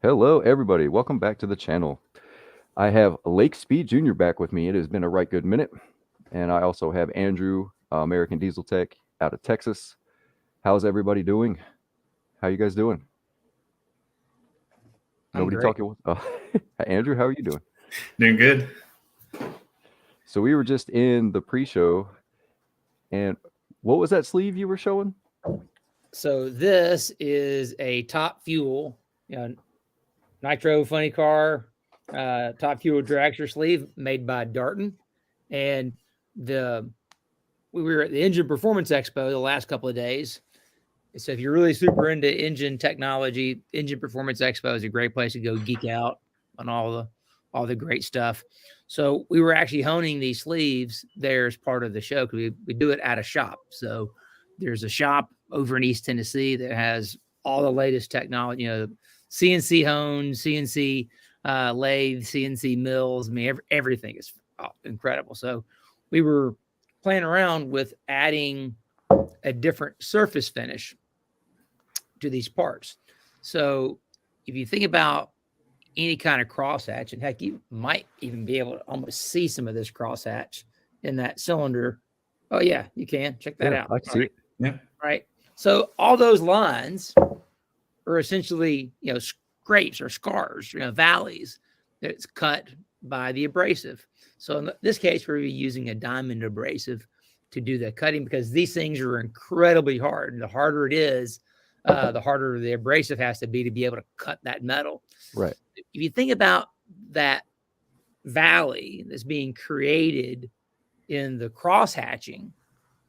Hello, everybody. Welcome back to the channel. I have Lake Speed Jr. back with me. It has been a right good minute. And I also have Andrew, American Diesel Tech out of Texas. How's everybody doing? How you guys doing? I'm Nobody great. talking? Andrew, how are you doing? Doing good. So we were just in the pre-show. And what was that sleeve you were showing? So this is a Top Fuel, nitro funny car, Top Fuel dragster sleeve made by Darton, and we were at the Engine Performance Expo the last couple of days. So if you're really super into engine technology, Engine Performance Expo is a great place to go geek out on all the great stuff. So we were actually honing these sleeves there as part of the show because we do it at a shop. So there's a shop over in East Tennessee that has all the latest technology, CNC hones, CNC lathe, CNC mills. I mean, everything is incredible. So we were playing around with adding a different surface finish to these parts. So if you think about any kind of crosshatch, and heck, you might even be able to almost see some of this crosshatch in that cylinder. Oh yeah, you can check that out. I see it. Yeah. Right. So all those lines are essentially, scrapes or scars, valleys that's cut by the abrasive. So in this case, we're using a diamond abrasive to do the cutting because these things are incredibly hard. And the harder it is, the harder the abrasive has to be able to cut that metal. Right. If you think about that valley that's being created in the cross hatching,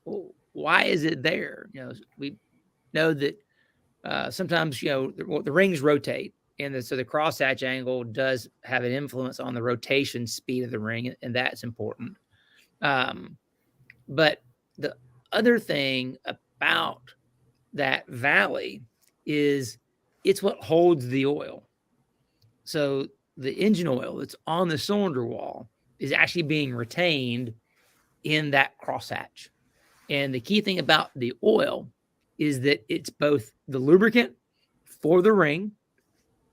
well, why is it there? We know that sometimes the rings rotate, and so the crosshatch angle does have an influence on the rotation speed of the ring, and that's important. But the other thing about that valley is it's what holds the oil. So the engine oil that's on the cylinder wall is actually being retained in that crosshatch. And the key thing about the oil is that it's both the lubricant for the ring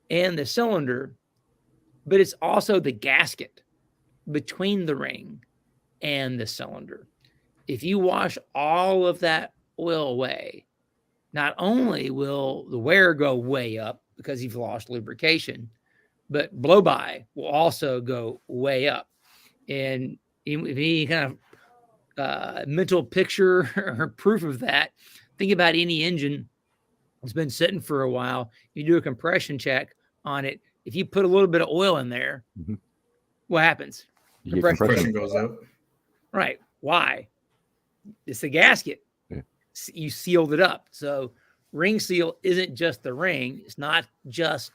and the cylinder, but it's also the gasket between the ring and the cylinder. If you wash all of that oil away, not only will the wear go way up because you've lost lubrication, but blow by will also go way up. And if any kind of mental picture or proof of that, think about any engine that's been sitting for a while. You do a compression check on it. If you put a little bit of oil in there, what happens? Compression goes up. Right. Why? It's the gasket. Yeah. You sealed it up. So ring seal isn't just the ring. It's not just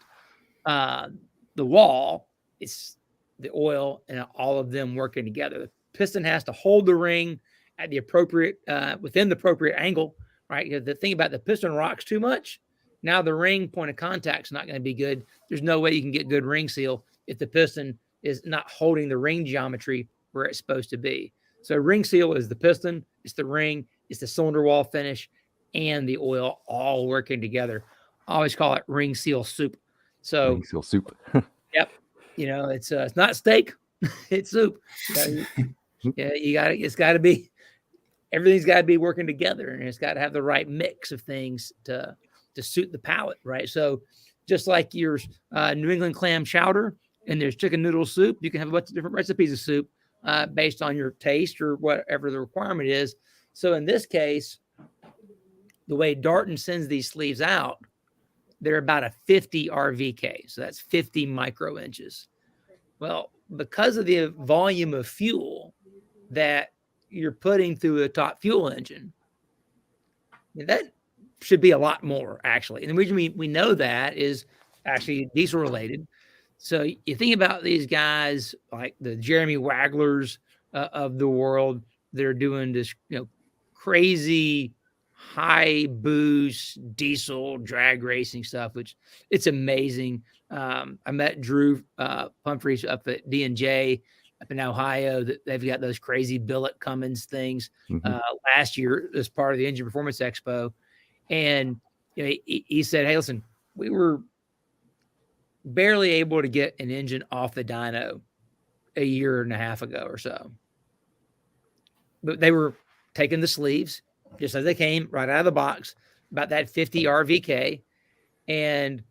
the wall. It's the oil and all of them working together. The piston has to hold the ring at the appropriate, within the appropriate angle, right? The thing about the piston rocks too much. Now the ring point of contact is not going to be good. There's no way you can get good ring seal if the piston is not holding the ring geometry where it's supposed to be. So ring seal is the piston, it's the ring, it's the cylinder wall finish, and the oil all working together. I always call it ring seal soup. So Ring seal soup. yep, it's not steak, it's soup. It's got to be, everything's got to be working together, and it's got to have the right mix of things to suit the palate, right? So just like your New England clam chowder and there's chicken noodle soup, you can have a bunch of different recipes of soup based on your taste or whatever the requirement is. So in this case, the way Darton sends these sleeves out, they're about a 50 RVK. So that's 50 micro inches. Well, because of the volume of fuel that you're putting through a Top Fuel engine, that should be a lot more, actually. And the reason we know that is actually diesel related. So you think about these guys like the Jeremy Waglers of the world, they're doing this, crazy high boost diesel drag racing stuff, which it's amazing. I met Drew Humphreys up at D&J up in Ohio. That they've got those crazy billet Cummins things last year as part of the Engine Performance Expo. And he said, hey, listen, we were barely able to get an engine off the dyno a year and a half ago or so. But they were taking the sleeves just as they came right out of the box, about that 50 RVK, and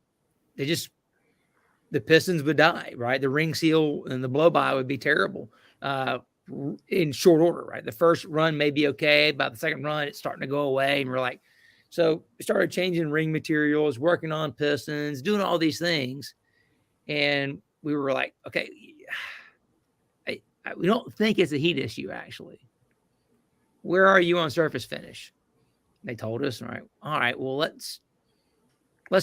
the pistons would die, right? The ring seal and the blow by would be terrible in short order, right? The first run may be okay. About the second run, it's starting to go away. And we're like, so we started changing ring materials, working on pistons, doing all these things. And we were like, okay, we don't think it's a heat issue, actually. Where are you on surface finish? They told us, all right, well, let's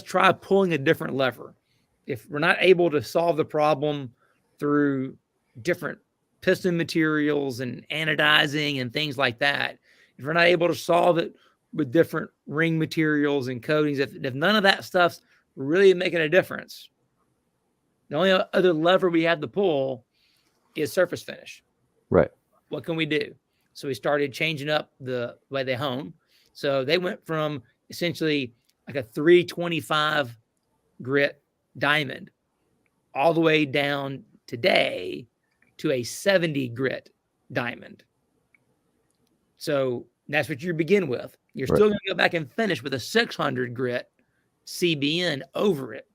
try pulling a different lever. If we're not able to solve the problem through different piston materials and anodizing and things like that, if we're not able to solve it with different ring materials and coatings, if none of that stuff's really making a difference, the only other lever we have to pull is surface finish. Right. What can we do? So we started changing up the way they hone. So they went from essentially like a 325 grit diamond all the way down today to a 70 grit diamond. So that's what you begin with. You're still going to go back and finish with a 600 grit CBN over it.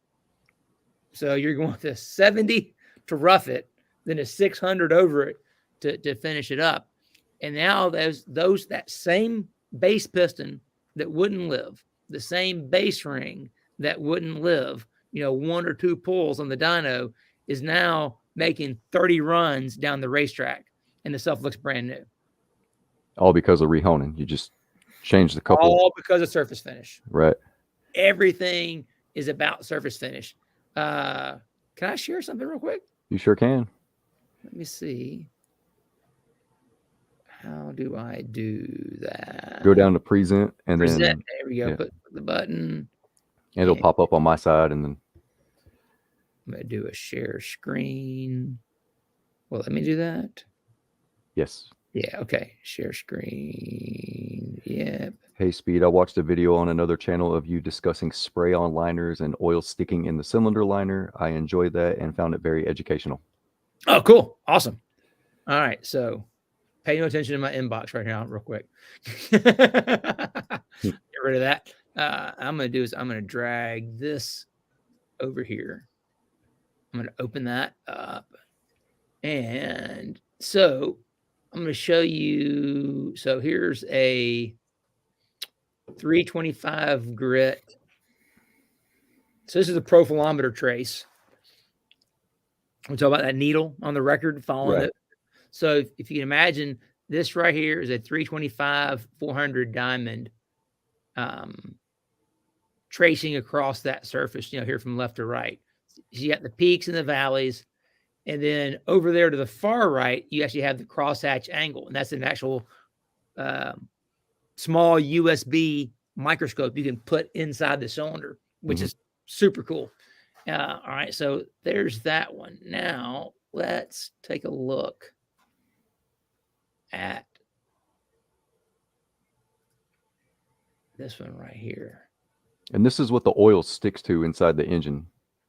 So you're going with a 70 to rough it, then a 600 over it to finish it up. And now that same base piston that wouldn't live, the same base ring that wouldn't live, one or two pulls on the dyno is now making 30 runs down the racetrack, and the stuff looks brand new. All because of rehoning. You just changed the couple. All because of surface finish. Right. Everything is about surface finish. Can I share something real quick? You sure can. Let me see. How do I do that? Go down to present and Present. then There we go. Put the button. And it'll pop up on my side, and then I'm going to do a share screen. Well, let me do that. Yes. Yeah, okay. Share screen. Yep. Hey, Speed, I watched a video on another channel of you discussing spray-on liners and oil sticking in the cylinder liner. I enjoyed that and found it very educational. Oh, cool. Awesome. All right, so pay no attention to my inbox right now real quick. Get rid of that. I'm going to drag this over here. I'm going to open that up. And so I'm going to show you. So here's a 325 grit. So this is a profilometer trace. We talk about that needle on the record following it. So if you can imagine, this right here is a 325 400 diamond tracing across that surface, here from left to right. So you got the peaks and the valleys. And then over there to the far right, you actually have the crosshatch angle. And that's an actual small USB microscope you can put inside the cylinder, which is super cool. All right, so there's that one. Now let's take a look at this one right here. And this is what the oil sticks to inside the engine.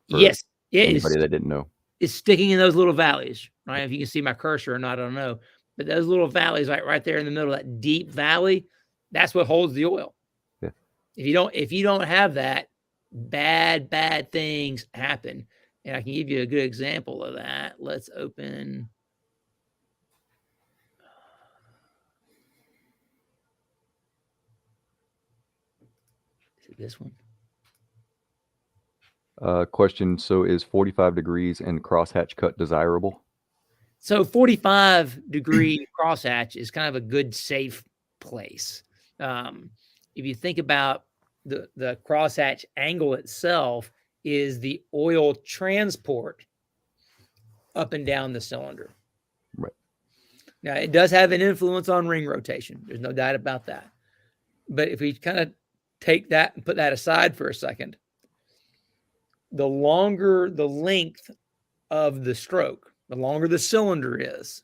Yes, anybody that didn't know. It's sticking in those little valleys, right? If you can see my cursor or not, I don't know. But those little valleys, right there in the middle of that deep valley, that's what holds the oil. Yeah. If you don't have that, bad things happen. And I can give you a good example of that. Let's open. Is it this one? Question. So is 45 degrees and crosshatch cut desirable? So 45 degree crosshatch is kind of a good, safe place. If you think about the crosshatch angle itself is the oil transport up and down the cylinder. Right. Now, it does have an influence on ring rotation. There's no doubt about that. But if we kind of take that and put that aside for a second, the longer the length of the stroke, the longer the cylinder is,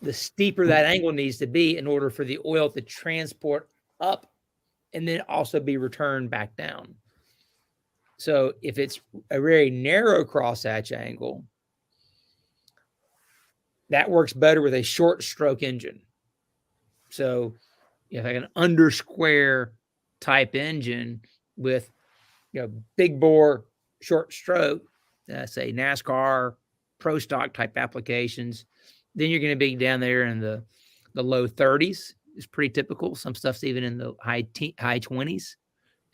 the steeper that angle needs to be in order for the oil to transport up and then also be returned back down. So if it's a very narrow crosshatch angle, that works better with a short stroke engine. So you have like an under square type engine with, big bore, short stroke, say NASCAR, pro stock type applications, then you're going to be down there in the low 30s. It's pretty typical. Some stuff's even in the high 20s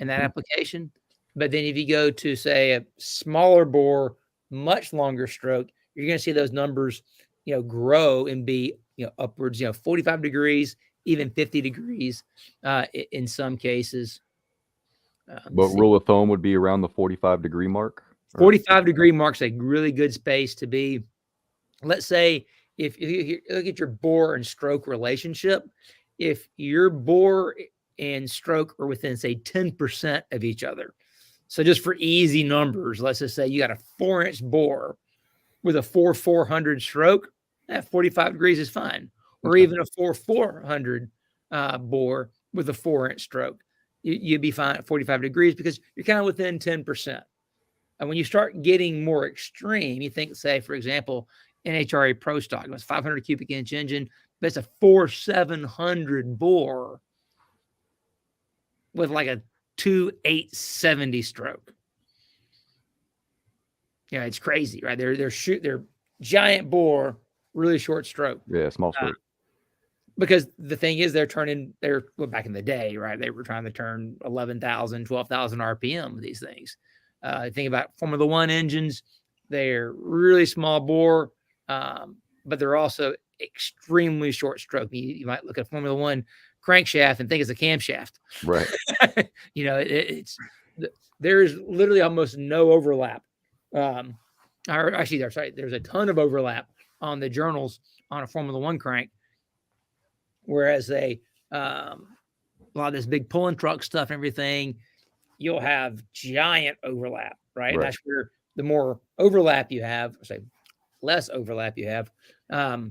in that application. But then if you go to, say, a smaller bore, much longer stroke, you're going to see those numbers, grow and be, upwards, 45 degrees, even 50 degrees in some cases. But rule of thumb would be around the 45-degree mark? 45-degree mark's a really good space to be. Let's say if you look at your bore and stroke relationship, if your bore and stroke are within, say, 10% of each other. So just for easy numbers, let's just say you got a 4-inch bore with a 400 stroke, that 45 degrees is fine. Or even a 400 bore with a 4-inch stroke. You'd be fine at 45 degrees because you're kind of within 10%. And when you start getting more extreme, you think, say, for example, NHRA Pro Stock, it was 500 cubic inch engine, but it's a 4700 bore with like a 2870 stroke. It's crazy, right? They're giant bore, really short stroke. Yeah, small stroke. Because the thing is, back in the day, right? They were trying to turn 11,000, 12,000 RPM with these things. Think about Formula One engines. They're really small bore, but they're also extremely short stroke. You might look at Formula One crankshaft and think it's a camshaft. Right. There's literally almost no overlap. There's a ton of overlap on the journals on a Formula One crank. Whereas a lot of this big pulling truck stuff and everything, you'll have giant overlap, right? And that's where the more overlap you have, or say less overlap you have. I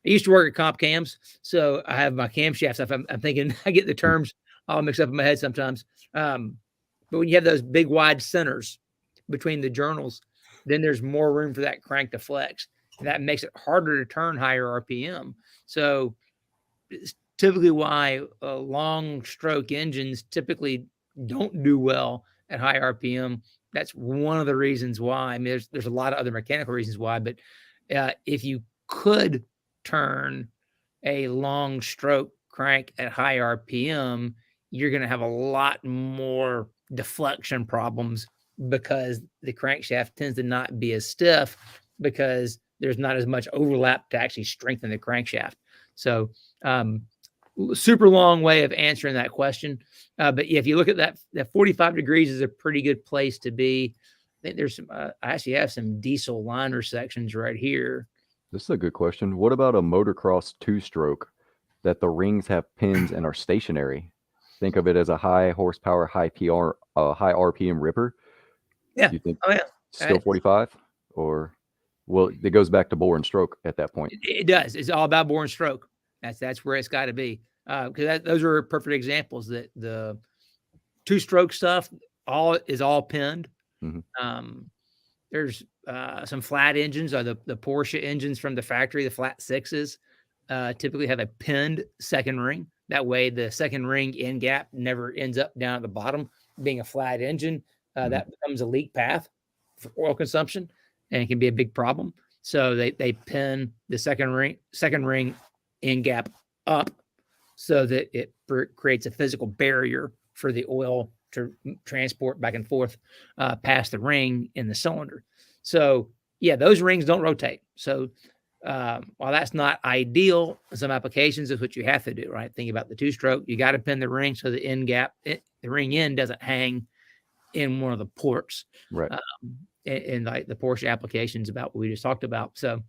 used to work at comp cams, so I have my camshaft stuff. I'm thinking I get the terms all mixed up in my head sometimes. But when you have those big wide centers between the journals, then there's more room for that crank to flex. And that makes it harder to turn higher RPM. So it's typically why long stroke engines typically don't do well at high RPM. That's one of the reasons why. I mean, there's a lot of other mechanical reasons why, but if you could turn a long stroke crank at high RPM, you're going to have a lot more deflection problems because the crankshaft tends to not be as stiff because there's not as much overlap to actually strengthen the crankshaft. So super long way of answering that question. But if you look at that 45 degrees is a pretty good place to be. I think there's some, I actually have some diesel liner sections right here. This is a good question. What about a motocross 2-stroke that the rings have pins and are stationary? Think of it as a high horsepower, high RPM ripper. Yeah. You think still 45 or... Well, it goes back to bore and stroke at that point. It does. It's all about bore and stroke. That's where it's got to be. Because those are perfect examples that the 2-stroke stuff is all pinned. Mm-hmm. There's some flat engines, or the Porsche engines from the factory, the flat 6s, typically have a pinned second ring. That way, the second ring end gap never ends up down at the bottom. Being a flat engine, that becomes a leak path for oil consumption. And it can be a big problem. So they pin the second ring end gap up so that it creates a physical barrier for the oil to transport back and forth past the ring in the cylinder. So yeah, those rings don't rotate. So while that's not ideal, in some applications is what you have to do, right? Think about the 2-stroke. You got to pin the ring so the end gap, the ring end doesn't hang in one of the ports. Right. In like the Porsche applications about what we just talked about. So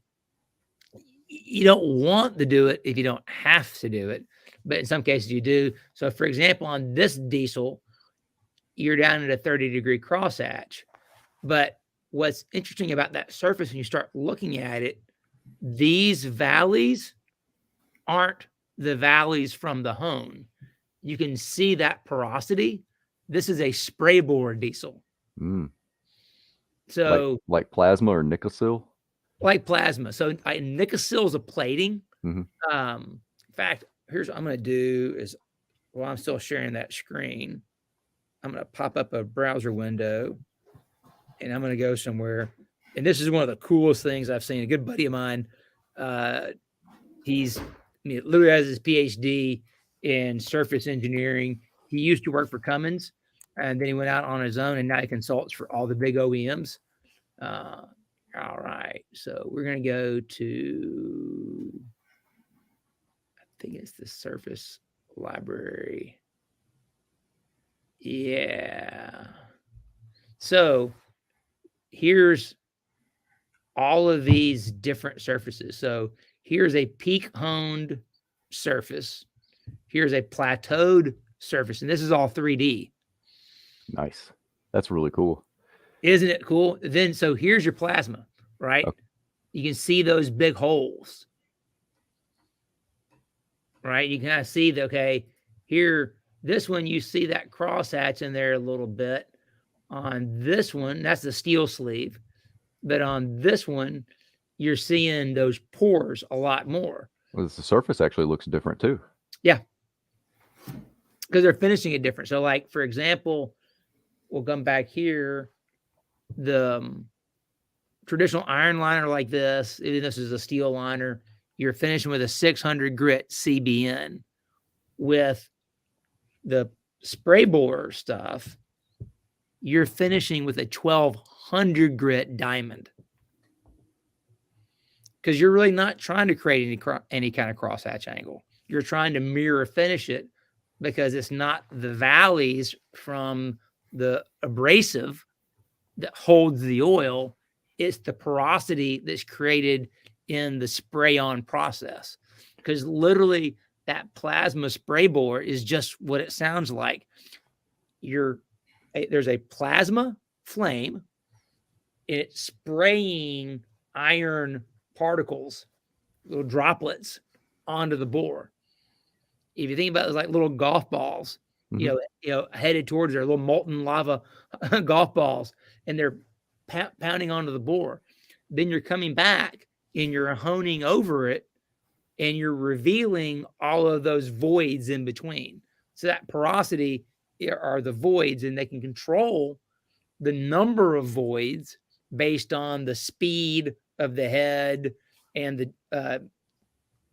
you don't want to do it if you don't have to do it, but in some cases you do. So for example, on this diesel, you're down at a 30-degree crosshatch. But what's interesting about that surface, when you start looking at it, these valleys aren't the valleys from the hone. You can see that porosity This is a spray bore diesel. Mm. So like plasma or Nicosil? like plasma. So Nicosil is a plating. Mhm. In fact, here's what I'm going to do is while I'm still sharing that screen, I'm going to pop up a browser window and I'm going to go somewhere. And this is one of the coolest things I've seen. A good buddy of mine, literally has his PhD in surface engineering. He used to work for Cummins, and then he went out on his own, and now he consults for all the big OEMs. All right, so we're going to go to, I think it's the Surface Library. Yeah. So here's all of these different surfaces. So here's a peak honed surface. Here's a plateaued surface, and this is all 3D. Nice. That's really cool. Isn't it cool? Then, so here's your plasma, right? Okay. You can see those big holes, right? You can kind of see that, okay, here, this one, you see that crosshatch in there a little bit. On this one, that's the steel sleeve. But on this one, you're seeing those pores a lot more. Well, the surface actually looks different too. Yeah. Because they're finishing it different. So, like, for example, we'll come back here. The traditional iron liner like this, even this is a steel liner, you're finishing with a 600 grit CBN. With the spray bore stuff, you're finishing with a 1200 grit diamond. Because you're really not trying to create any kind of crosshatch angle. You're trying to mirror finish it because it's not the valleys from the abrasive that holds the oil. It's the porosity that's created in the spray on process. Because literally that plasma spray bore is just what it sounds like. There's a plasma flame. It's spraying iron particles, little droplets onto the bore. If you think about it as like little golf balls, you know, headed towards their little molten lava golf balls, and they're pounding onto the bore. Then you're coming back and you're honing over it, and you're revealing all of those voids in between. So that porosity are the voids, and they can control the number of voids based on the speed of the head and the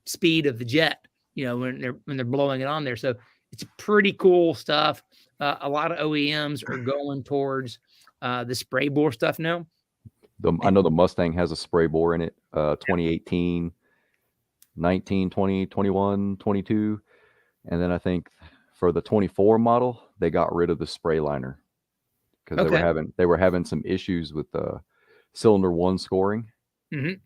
speed of the jet, you know, when they're blowing it on there. So it's pretty cool stuff. A lot of OEMs are going towards the spray bore stuff now. I know the Mustang has a spray bore in it, 2018, 19, 20, 21, 22. And then I think for the 24 model, they got rid of the spray liner because they were having some issues with the cylinder one scoring. And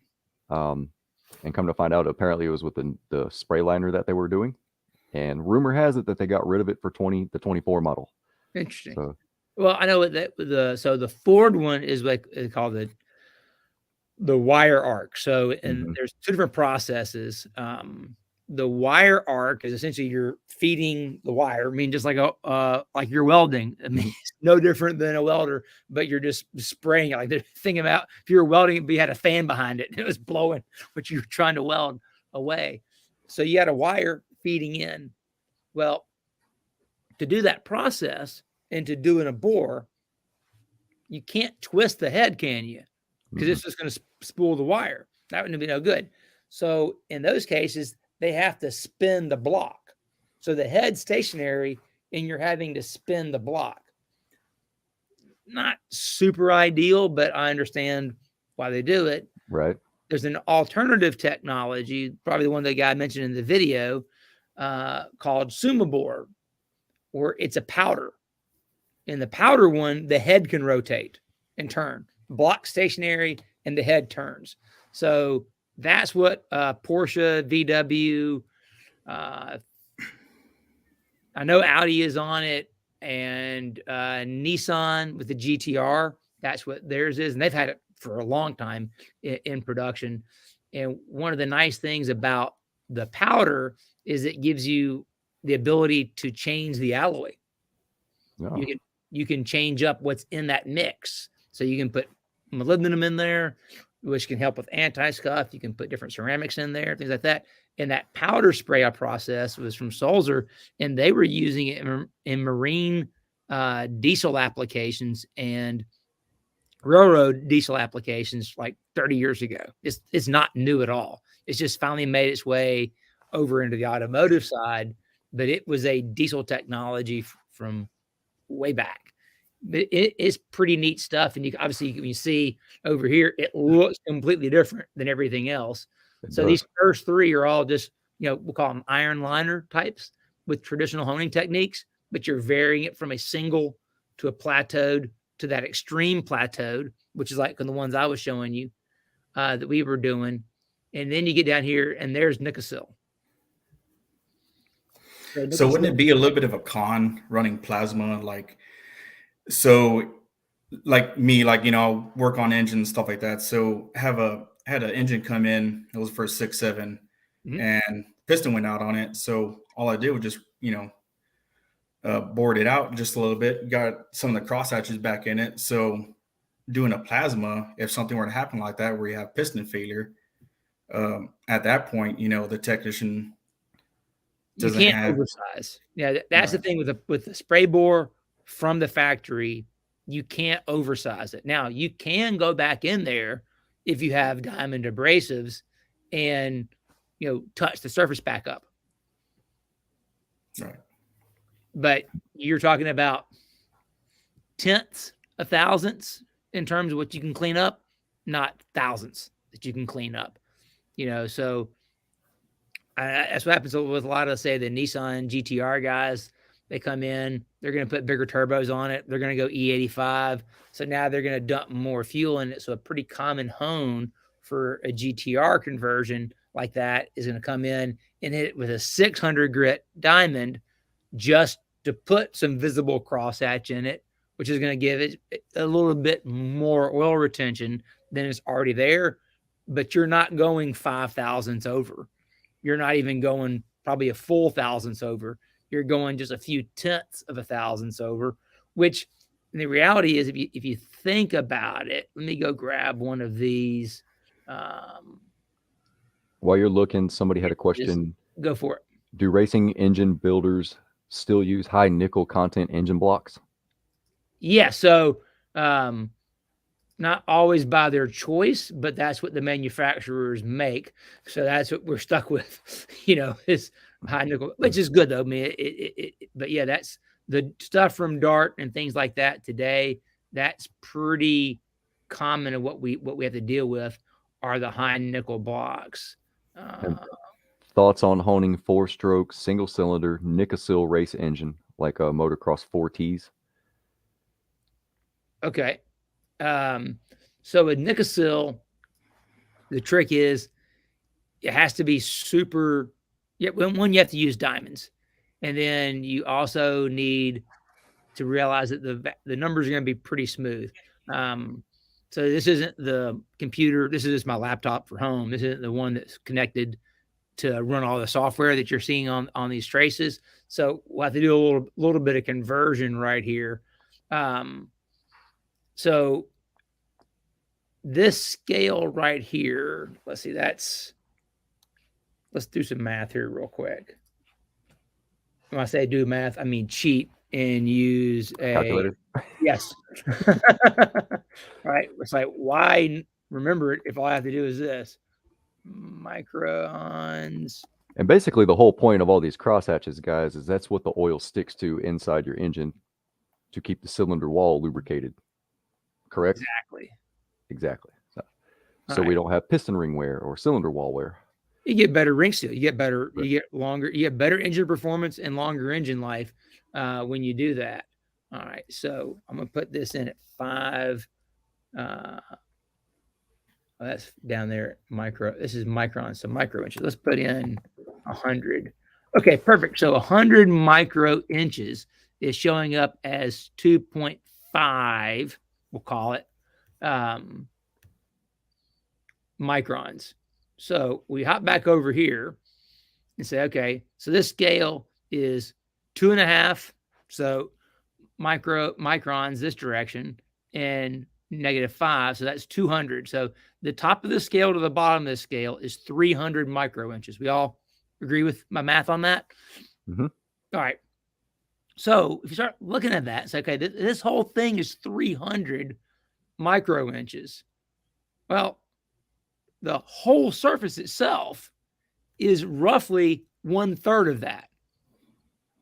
come to find out, apparently it was with the spray liner that they were doing. And rumor has it that they got rid of it for the 24 model. Interesting. So, well, I know that the Ford one is like it's called the wire arc. So, and there's two different processes. The wire arc is essentially you're feeding the wire. I mean, just like you're welding. I mean, it's no different than a welder, but you're just spraying it. Like they're thinking about if you were welding, but you had a fan behind it, and it was blowing what you were trying to weld away. So you had a wire feeding in. Well, to do that process and to do in a bore, you can't twist the head, can you? Because it's just going to spool the wire. That wouldn't be no good. So in those cases, they have to spin the block. So the head's stationary and you're having to spin the block. Not super ideal, but I understand why they do it. right. There's an alternative technology, probably the one the guy mentioned in the video, called Sumabore, where it's a powder. In the powder one, the head can rotate and turn. Block stationary and the head turns. So that's what Porsche, VW, I know Audi is on it, and Nissan with the GTR. That's what theirs is, and they've had it for a long time in production. And one of the nice things about the powder is it gives you the ability to change the alloy. Oh, You can change up what's in that mix. So you can put molybdenum in there, which can help with anti-scuff. You can put different ceramics in there, things like that. And that powder spray process was from Sulzer, and they were using it in marine diesel applications and railroad diesel applications like 30 years ago. It's not new at all. It's just finally made its way over into the automotive side, but it was a diesel technology from way back. But it is pretty neat stuff. And you obviously, when you see over here, it looks completely different than everything else. So these first three are all just, we'll call them iron liner types with traditional honing techniques, but you're varying it from a single to a plateaued to that extreme plateaued, which is like the ones I was showing you that we were doing. And then you get down here and there's Nicosil. So wouldn't it be a little bit of a con running plasma? Like me, work on engines, stuff like that. So had an engine come in, it was for 6.7 and piston went out on it. So all I did was just, bored it out just a little bit, got some of the cross hatches back in it. So doing a plasma, if something were to happen like that, where you have piston failure, at that point, the technician doesn't have oversize. Yeah, that's right. The thing with the spray bore from the factory, you can't oversize it. Now you can go back in there if you have diamond abrasives and touch the surface back up. Right. But you're talking about tenths of thousandths in terms of what you can clean up, not thousands that you can clean up. So that's what happens with a lot of, say, the Nissan GTR guys. They come in, they're going to put bigger turbos on it. They're going to go E85. So now they're going to dump more fuel in it. So a pretty common hone for a GTR conversion like that is going to come in and hit it with a 600 grit diamond just to put some visible crosshatch in it, which is going to give it a little bit more oil retention than is already there. But you're not going 5 thousandths over. You're not even going probably a full thousandths over. You're going just a few tenths of a thousandths over, which and the reality is, if you think about it, let me go grab one of these. While you're looking, somebody had a question. Go for it. Do racing engine builders still use high nickel content engine blocks? Yeah. So not always by their choice, but that's what the manufacturers make. So that's what we're stuck with, is high nickel, which is good though. I mean, but yeah, that's the stuff from Dart and things like that today. That's pretty common. And what we have to deal with are the high nickel blocks. Thoughts on honing 4-stroke single cylinder Nicosil race engine like a motocross 4Ts? Okay. So with Nicosil, the trick is it has to be super. Yeah, one, you have to use diamonds, and then you also need to realize that the numbers are going to be pretty smooth. So this isn't the computer. This is just my laptop for home. This isn't the one that's connected to run all the software that you're seeing on these traces. So we'll have to do a little bit of conversion right here. So this scale right here, let's see, let's do some math here real quick. When I say do math, I mean cheat and use a calculator. Yes. Right. It's like, why remember it if all I have to do is this? Microns. And basically the whole point of all these crosshatches, guys, is that's what the oil sticks to inside your engine to keep the cylinder wall lubricated. Correct? Exactly. So we don't have piston ring wear or cylinder wall wear. You get better ring seal. You get better. Right. You get longer. You get better engine performance and longer engine life when you do that. All right. So I'm gonna put this in at 5. That's down there. Micro. This is microns. So micro inches. Let's put in 100. Okay. Perfect. So 100 micro inches is showing up as 2.5. We'll call it microns. So we hop back over here and say, okay, so this scale is 2.5. So microns this direction and -5. So that's 200. So the top of the scale to the bottom of the scale is 300 micro inches. We all agree with my math on that? Mm-hmm. All right. So if you start looking at that, it's okay, this whole thing is 300 micro inches. Well, the whole surface itself is roughly 1/3 of that,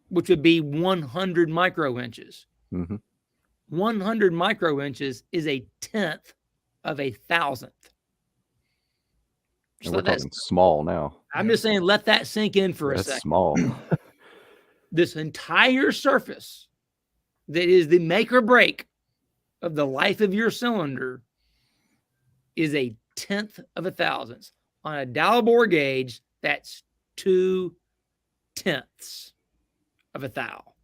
which would be 100 micro inches. Mm-hmm. 100 micro inches is 1/10 of 1,000th. And we're talking small now. I'm just saying, let that sink in for a second. That's small. This entire surface that is the make or break of the life of your cylinder is 1/10 of 1,000th. On a dial bore gauge, that's 2/10 of a thou.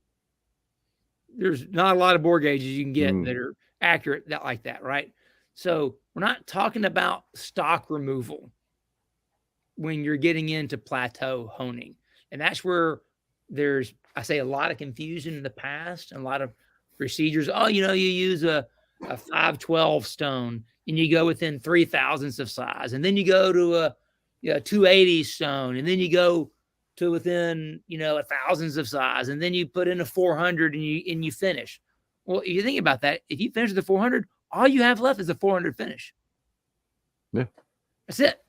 There's not a lot of bore gauges you can get that are accurate like that, right? So we're not talking about stock removal when you're getting into plateau honing. And that's where there's, I say, a lot of confusion in the past and a lot of procedures. Oh, you use a 512 stone and you go within 3,000ths of size. And then you go to a 280 stone. And then you go to within, 1,000ths of size. And then you put in a 400 and you finish. Well, if you think about that, if you finish the 400, all you have left is a 400 finish. Yeah. That's it.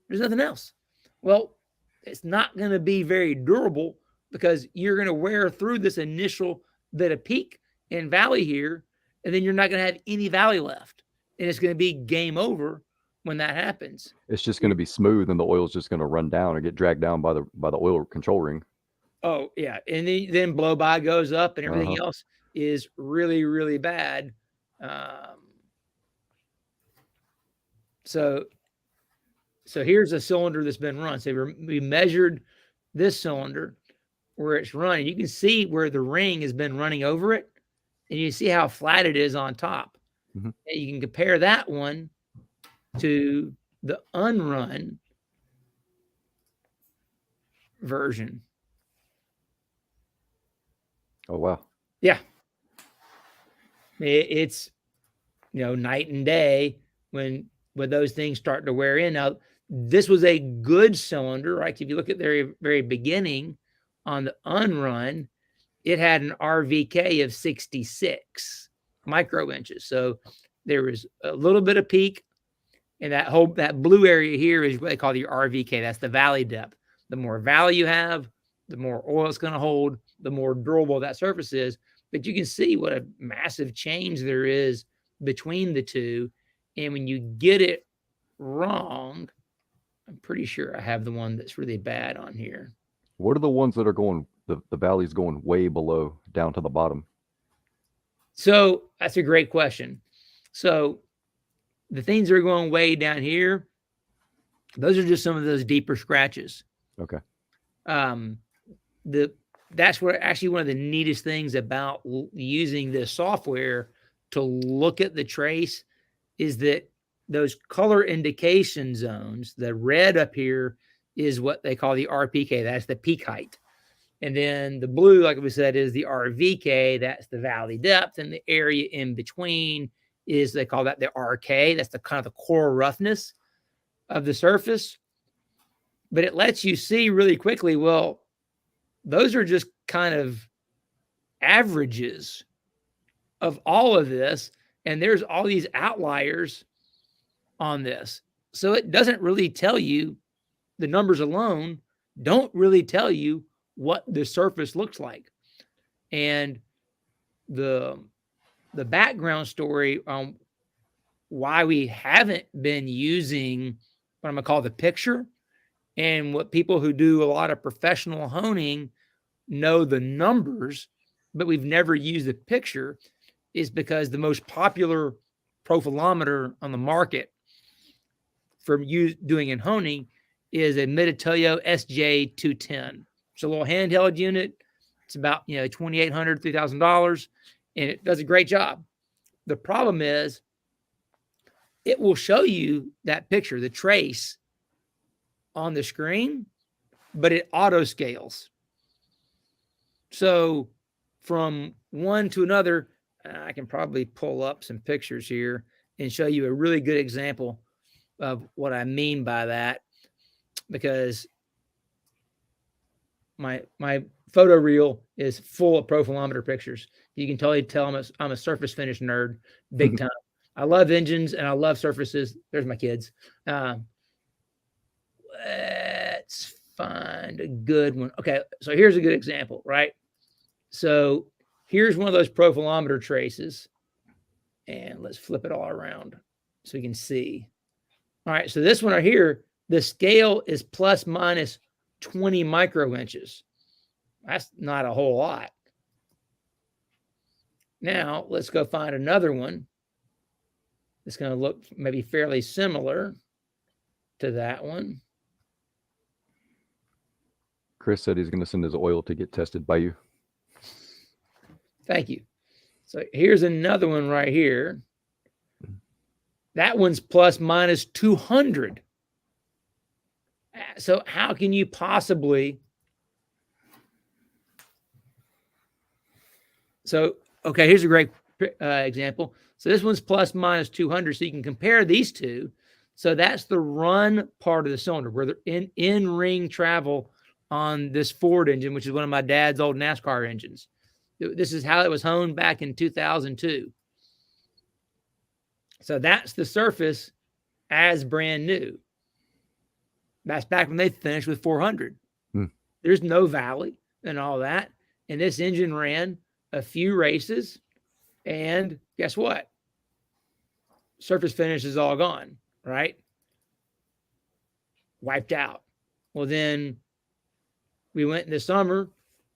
There's nothing else. Well, it's not going to be very durable because you're going to wear through this initial bit of peak and valley here, and then you're not going to have any valley left. And it's going to be game over when that happens. It's just going to be smooth, and the oil's just going to run down or get dragged down by the oil control ring. Oh, yeah. And then blow by goes up and everything else is really, really bad. So here's a cylinder that's been run. So we measured this cylinder where it's running. You can see where the ring has been running over it, and you see how flat it is on top. Mm-hmm. And you can compare that one to the unrun version. Oh, wow. Yeah. It's, night and day when those things start to wear in. Now, this was a good cylinder, right? If you look at the very, very beginning on the unrun, it had an RVK of 66 micro inches. So there was a little bit of peak, and that blue area here is what they call the RVK. That's the valley depth. The more valley you have, the more oil it's going to hold, the more durable that surface is. But you can see what a massive change there is between the two. And when you get it wrong, I'm pretty sure I have the one that's really bad on here. What are the ones that are going, the valley's going way below down to the bottom? So that's a great question. So the things that are going way down here, those are just some of those deeper scratches. Okay. That's where actually one of the neatest things about using this software to look at the trace is that those color indication zones, the red up here is what they call the RPK. That's the peak height. And then the blue, like we said, is the RVK. That's the valley depth. And the area in between is, they call that the RK. That's the kind of the core roughness of the surface. But it lets you see really quickly, well, those are just kind of averages of all of this. And there's all these outliers on this. So it doesn't really tell you, the numbers alone don't really tell you what the surface looks like. And the background story on why we haven't been using what I'm going to call the picture, and what people who do a lot of professional honing know the numbers, but we've never used the picture, is because the most popular profilometer on the market for doing in honing is a Meditoyo SJ210. It's a little handheld unit. It's about $2,800, $3,000, and it does a great job. The problem is it will show you that picture, the trace on the screen, but it auto scales. So from one to another. I can probably pull up some pictures here and show you a really good example of what I mean by that, because my photo reel is full of profilometer pictures. You can totally tell I'm a surface finish nerd, big time. I love engines and I love surfaces. There's my kids. Let's find a good one. Okay, so here's a good example, right? So here's one of those profilometer traces, and let's flip it all around so you can see. All right, so this one right here, the scale is plus minus 20 micro inches. That's not a whole lot. Now let's go find another one that's going to look maybe fairly similar to that one. Chris said he's going to send his oil to get tested by you. Thank you. So here's another one right here. That one's plus minus 200. So how can you possibly? So, okay, here's a great example. So this one's plus minus 200. So you can compare these two. So that's the run part of the cylinder where they're in ring travel on this Ford engine, which is one of my dad's old NASCAR engines. This is how it was honed back in 2002. So that's the surface as brand new. That's back when they finished with 400. There's no valley and all that. And this engine ran a few races. And guess what? Surface finish is all gone, right? Wiped out. Well, then we went in the summer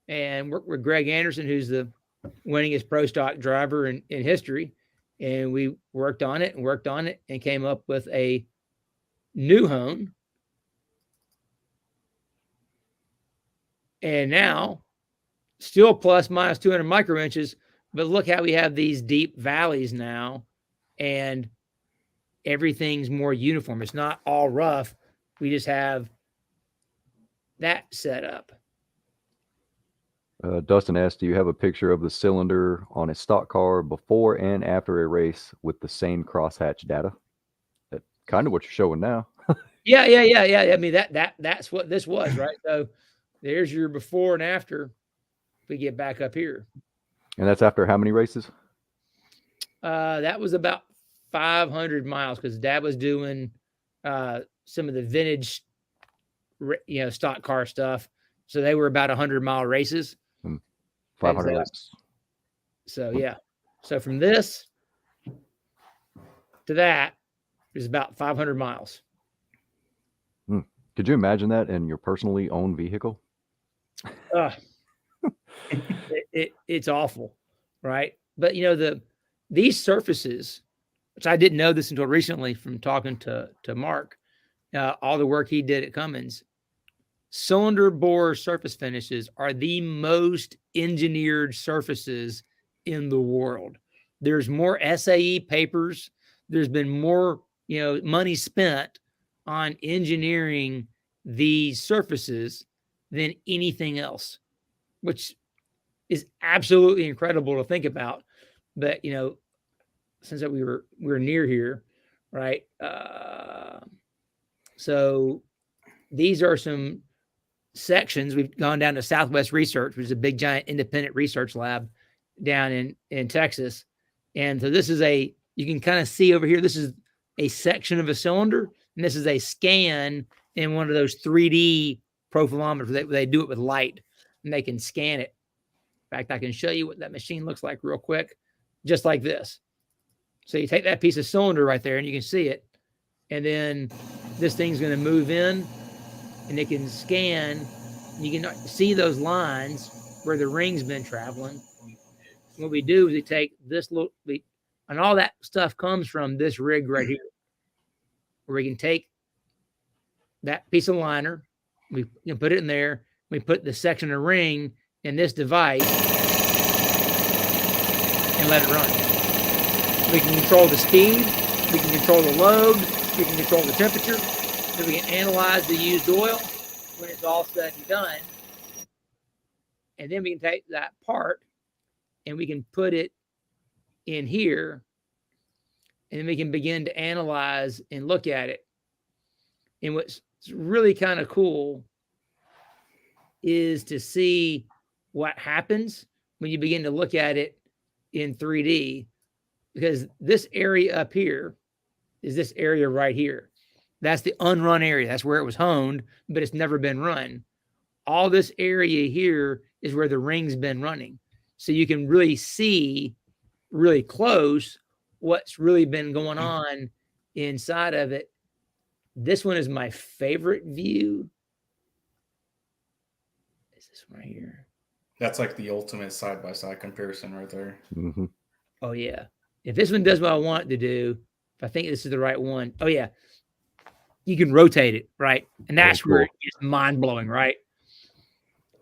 and worked with Greg Anderson, who's the winningest pro stock driver in history. And we worked on it and came up with a new hone. And now still plus minus 200 micro inches, but look how we have these deep valleys now and everything's more uniform. It's not all rough. We just have that set up. Dustin asked, do you have a picture of the cylinder on a stock car before and after a race with the same crosshatch data? That's kind of what you're showing now. Yeah. I mean, that's what this was, right? So there's your before and after. If we get back up here. And that's after how many races? That was about 500 miles because Dad was doing some of the vintage, stock car stuff. So they were about 100-mile races. 500 laps. So yeah. So from this to that is about 500 miles. Could you imagine that in your personally owned vehicle? It's awful, right? But these surfaces, which I didn't know this until recently from talking to Mark, all the work he did at Cummins, cylinder bore surface finishes are the most engineered surfaces in the world. There's more SAE papers. There's been more, money spent on engineering these surfaces than anything else, which is absolutely incredible to think about. But, since that we were near here, right? So these are some sections. We've gone down to Southwest Research, which is a big, giant independent research lab down in Texas. And so this is you can kind of see over here, this is a section of a cylinder, and this is a scan in one of those 3D profilometers. They do it with light, and they can scan it. In fact, I can show you what that machine looks like real quick, just like this. So you take that piece of cylinder right there, and you can see it. And then this thing's going to move in, and it can scan. You can see those lines where the ring's been traveling. What we do is we take this and all that stuff comes from this rig right here, where we can take that piece of liner, we put it in there, we put the section of ring in this device and let it run. We can control the speed, we can control the load, we can control the temperature, then we can analyze the used oil when it's all said and done. And then we can take that part and we can put it in here, and then we can begin to analyze and look at it. And what's really kind of cool is to see what happens when you begin to look at it in 3D, because this area up here is this area right here. That's the unrun area. That's where it was honed, but it's never been run. All this area here is where the ring's been running. So you can really see really close what's really been going on inside of it. This one is my favorite view. Is this one right here? That's like the ultimate side-by-side comparison right there. Mm-hmm. Oh, yeah. If this one does what I want it to do, if I think this is the right one, oh, yeah. You can rotate it, right? And that's cool. where it gets mind-blowing, right?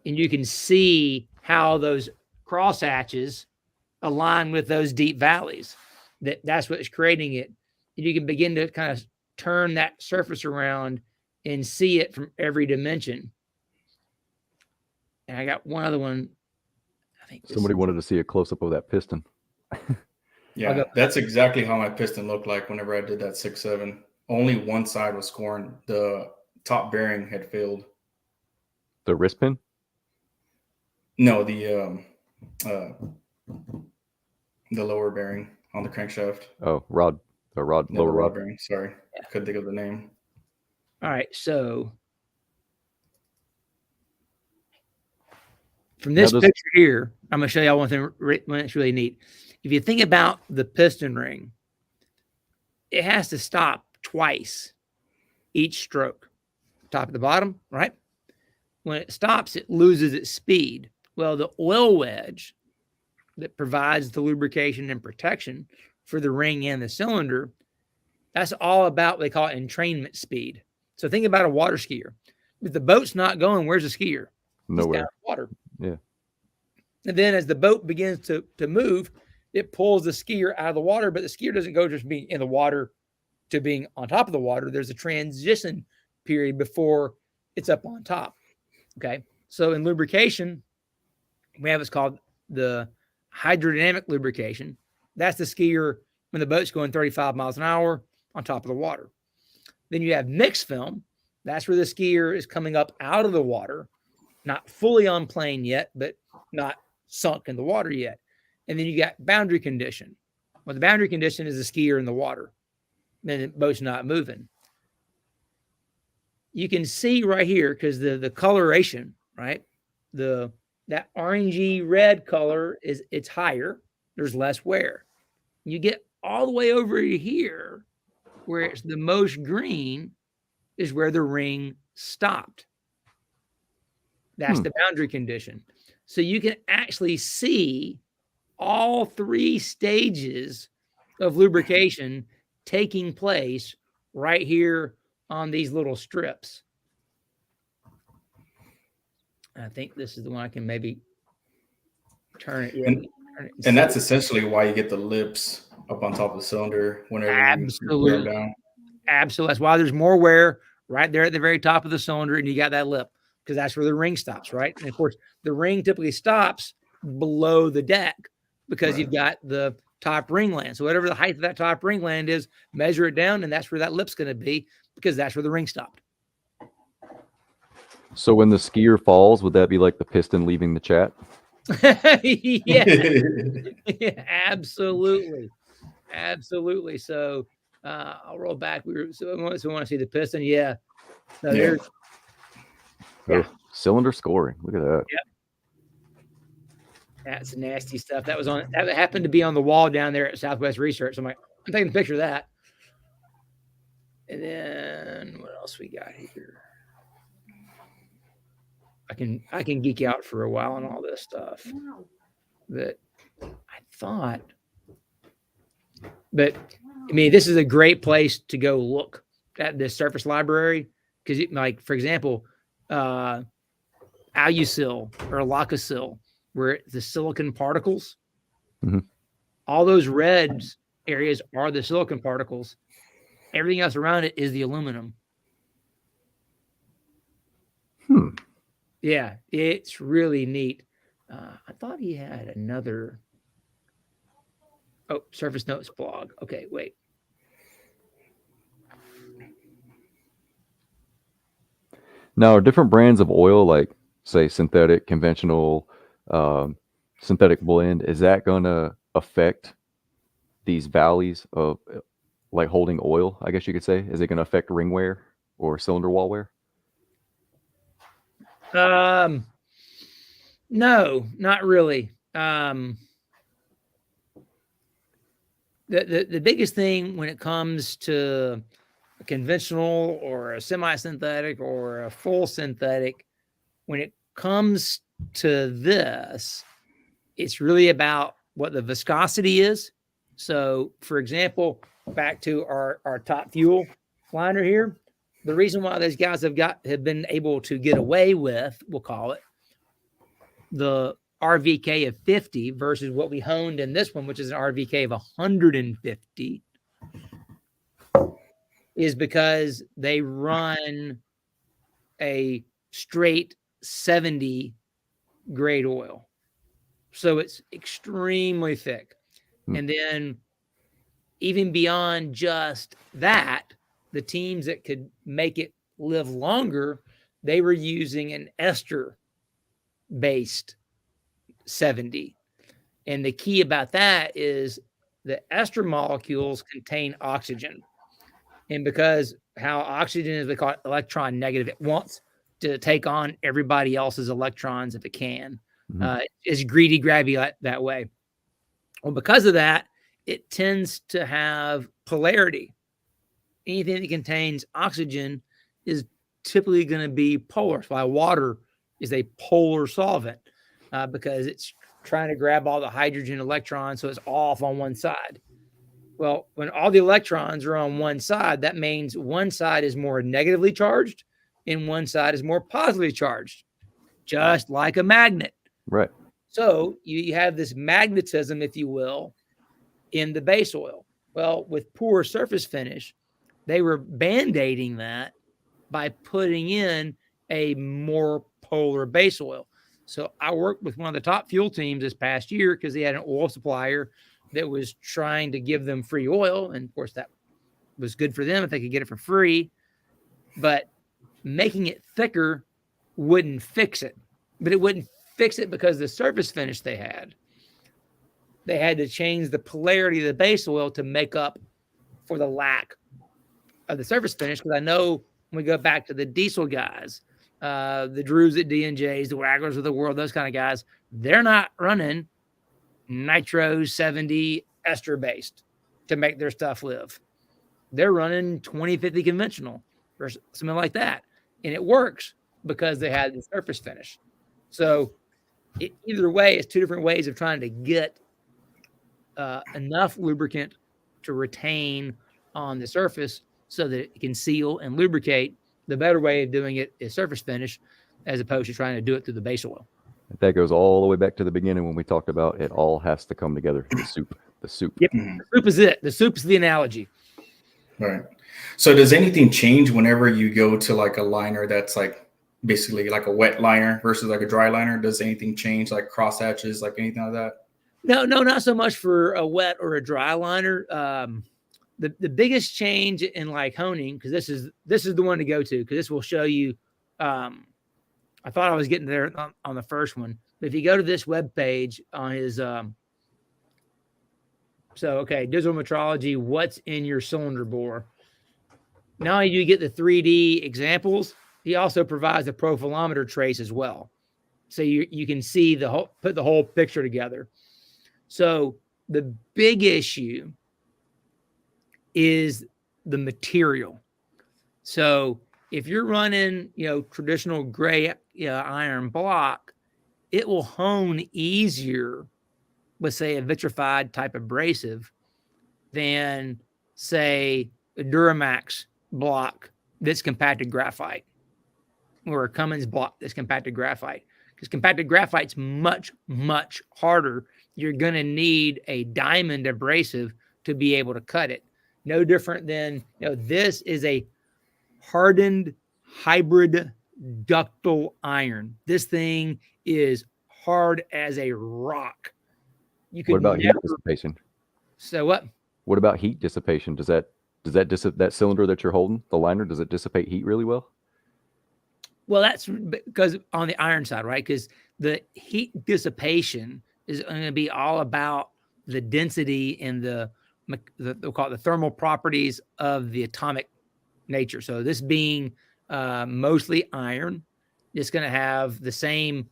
And you can see how those cross hatches align with those deep valleys. That's what's creating it. And you can begin to kind of turn that surface around and see it from every dimension. And I got one other one. I think Somebody wanted to see a close-up of that piston. Yeah, that's exactly how my piston looked like whenever I did that 6.7. Only one side was scoring. The top bearing had failed. The wrist pin? No, the lower bearing on the crankshaft. Oh, lower rod bearing. Sorry, I couldn't think of the name. All right, so from this picture here, I'm going to show y'all one thing that's really neat. If you think about the piston ring, it has to stop twice each stroke, top and the bottom, right? When it stops, it loses its speed. Well, the oil wedge that provides the lubrication and protection for the ring and the cylinder, that's all about what they call entrainment speed. So think about a water skier. If the boat's not going, where's the skier? Nowhere. He's down in the water. Yeah. And then as the boat begins to move, it pulls the skier out of the water, but the skier doesn't go just being in the water to being on top of the water. There's a transition period before it's up on top. Okay. So in lubrication, we have what's called the hydrodynamic lubrication. That's the skier when the boat's going 35 miles an hour on top of the water. Then you have mixed film. That's where the skier is coming up out of the water, not fully on plane yet, but not sunk in the water yet. And then you got boundary condition. Well, the boundary condition is the skier in the water. Then the boat's not moving. You can see right here, because the coloration, right? That orangey red color it's higher. There's less wear. You get all the way over here, where it's the most green, is where the ring stopped. That's the boundary condition. So you can actually see all three stages of lubrication taking place right here on these little strips. I think this is the one I can maybe turn it. And that's essentially why you get the lips up on top of the cylinder whenever absolutely you down. Absolutely. That's why there's more wear right there at the very top of the cylinder, and you got that lip, because that's where the ring stops, right? And of course, the ring typically stops below the deck because you've got the top ring land. So whatever the height of that top ring land is, measure it down, and that's where that lip's going to be, because that's where the ring stopped. So when the skier falls, would that be like the piston leaving the chat? Yeah, absolutely. So I'll roll back. So we want to see the piston. Yeah. So Cylinder scoring. Look at that. Yep. That's nasty stuff. That happened to be on the wall down there at Southwest Research. So I'm taking a picture of that. And then what else we got here? I can geek out for a while on all this stuff. But I mean, this is a great place to go look at this surface library, because, like, for example, Alusil or Lakasil, where the silicon particles, all those red areas are the silicon particles. Everything else around it is the aluminum. Yeah, it's really neat. I thought he had another. Oh, Surface Notes blog. Okay, wait. Now, are different brands of oil, like say synthetic, conventional, um, synthetic blend, is that going to affect these valleys of like holding oil? I guess you could say. Is it going to affect ring wear or cylinder wall wear? No, not really. The biggest thing when it comes to a conventional or a semi-synthetic or a full synthetic, when it comes to this, it's really about what the viscosity is. So, for example, back to our top fuel liner here, the reason why those guys have been able to get away with, we'll call it, the RVK of 50 versus what we honed in this one, which is an RVK of 150, is because they run a straight 70 grade oil. So it's extremely thick. And then even beyond just that, the teams that could make it live longer, they were using an ester based 70. And the key about that is the ester molecules contain oxygen. And because how oxygen is, we call it electron negative, it wants to take on everybody else's electrons if it can. It's greedy, grabby that way. Well, because of that, it tends to have polarity. Anything that contains oxygen is typically going to be polar. That's why water is a polar solvent, because it's trying to grab all the hydrogen electrons, so it's off on one side. Well, when all the electrons are on one side, that means one side is more negatively charged and one side is more positively charged, just like a magnet. Right. So you have this magnetism, if you will, in the base oil. Well, with poor surface finish, they were band-aiding that by putting in a more polar base oil. So I worked with one of the top fuel teams this past year because they had an oil supplier that was trying to give them free oil. And of course, that was good for them if they could get it for free. But making it thicker wouldn't fix it. But it wouldn't fix it because the surface finish they had to change the polarity of the base oil to make up for the lack of the surface finish. Because I know when we go back to the diesel guys, the Drews at D&Js, the Wagglers of the world, those kind of guys, they're not running nitro 70 ester based to make their stuff live. They're running 2050 conventional or something like that. And it works because they had the surface finish. So either way, it's two different ways of trying to get enough lubricant to retain on the surface so that it can seal and lubricate. The better way of doing it is surface finish as opposed to trying to do it through the base oil. That goes all the way back to the beginning when we talked about it all has to come together. The soup. Yep. The soup is it. The soup's the analogy. Right. So does anything change whenever you go to like a liner that's like basically like a wet liner versus like a dry liner? Does anything change, like cross hatches, like anything like that? No, not so much for a wet or a dry liner. The biggest change in like honing, because this is the one to go to, because this will show you. I thought I was getting there on the first one, but if you go to this web page on his, digital metrology, what's in your cylinder bore? Not only do you get the 3D examples, he also provides a profilometer trace as well, so you can see put the whole picture together. So the big issue is the material. So if you're running, traditional gray iron block, it will hone easier with, say, a vitrified type abrasive than, say, a Duramax block that's compacted graphite or a Cummins block that's compacted graphite. Because compacted graphite's much, much harder. You're going to need a diamond abrasive to be able to cut it. No different than, this is a hardened hybrid ductile iron. This thing is hard as a rock. You could What about heat dissipation? So what? What about heat dissipation? Does that cylinder that you're holding, the liner, does it dissipate heat really well? Well, that's because on the iron side, right? Because the heat dissipation is going to be all about the density and we'll call it the thermal properties of the atomic nature. So this being mostly iron, it's going to have the same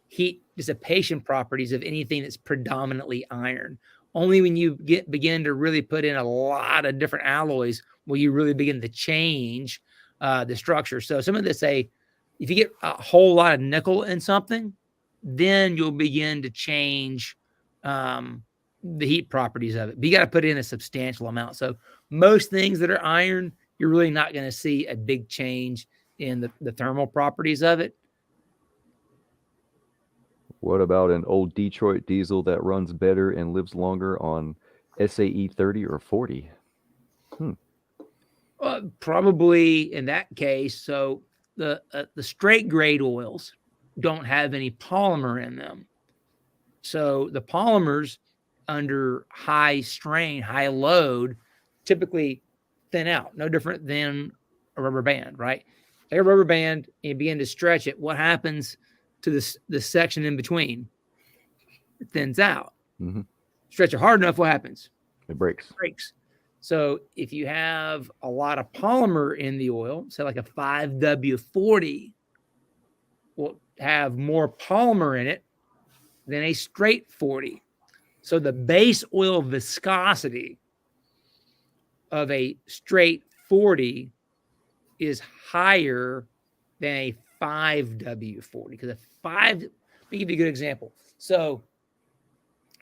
heat dissipation properties of anything that's predominantly iron. Only when you begin to really put in a lot of different alloys will you really begin to change the structure. So some of this say, if you get a whole lot of nickel in something, then you'll begin to change the heat properties of it. But you got to put in a substantial amount. So most things that are iron, you're really not going to see a big change in the thermal properties of it. What about an old Detroit diesel that runs better and lives longer on SAE 30 or 40? Probably in that case. So the straight grade oils don't have any polymer in them. So the polymers under high strain, high load, typically thin out, no different than a rubber band, right? Take a rubber band and you begin to stretch it. What happens to this section in between? It thins out. Mm-hmm. Stretch it hard enough, what happens? It breaks. It breaks. So if you have a lot of polymer in the oil, say like a 5W40, will have more polymer in it than a straight 40. So the base oil viscosity of a straight 40 is higher than a 5W40 because a 5, let me give you a good example. So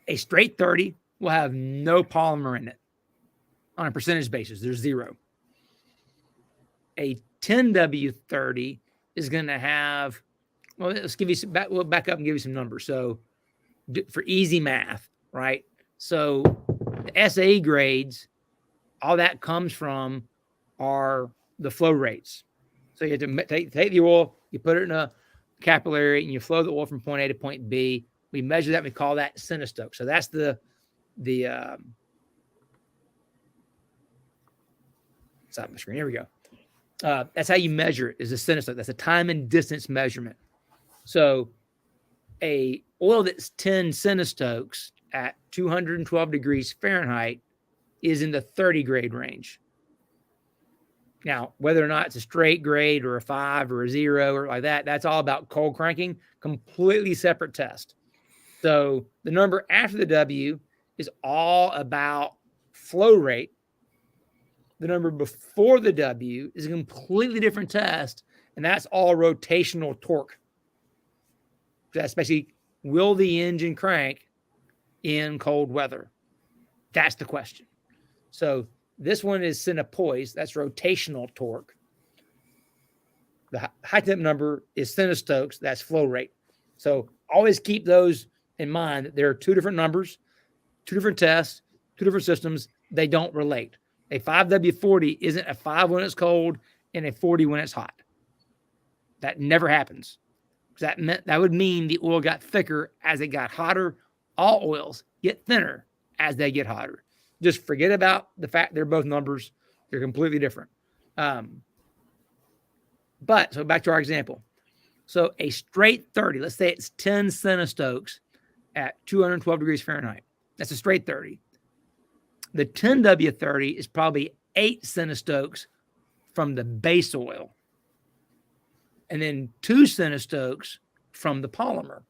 a straight 30 will have no polymer in it on a percentage basis. There's zero. A 10W30 is going to have, well, let's give you some, we'll back up and give you some numbers. So for easy math, right? So the SAE grades, all that comes from are the flow rates. So you have to take the oil, you put it in a capillary, and you flow the oil from point A to point B. We measure that. We call that centistokes. So that's stop my screen. Here we go. That's how you measure it, is a centistoke. That's a time and distance measurement. So a oil that's 10 centistokes at 212 degrees Fahrenheit is in the 30 grade range. Now, whether or not it's a straight grade or a 5 or a 0 or like that, that's all about cold cranking, completely separate test. So the number after the W is all about flow rate. The number before the W is a completely different test, and that's all rotational torque. That's basically, will the engine crank in cold weather? That's the question. So this one is centipoise. That's rotational torque. The high temp number is centistokes. That's flow rate. So always keep those in mind. That there are two different numbers, two different tests, two different systems. They don't relate. A 5W40 isn't a 5 when it's cold and a 40 when it's hot. That never happens. That would mean the oil got thicker as it got hotter. All oils get thinner as they get hotter. Just forget about the fact they're both numbers. They're completely different. But so back to our example. So a straight 30, let's say it's 10 centistokes at 212 degrees Fahrenheit. That's a straight 30. The 10W30 is probably 8 centistokes from the base oil, and then 2 centistokes from the polymer.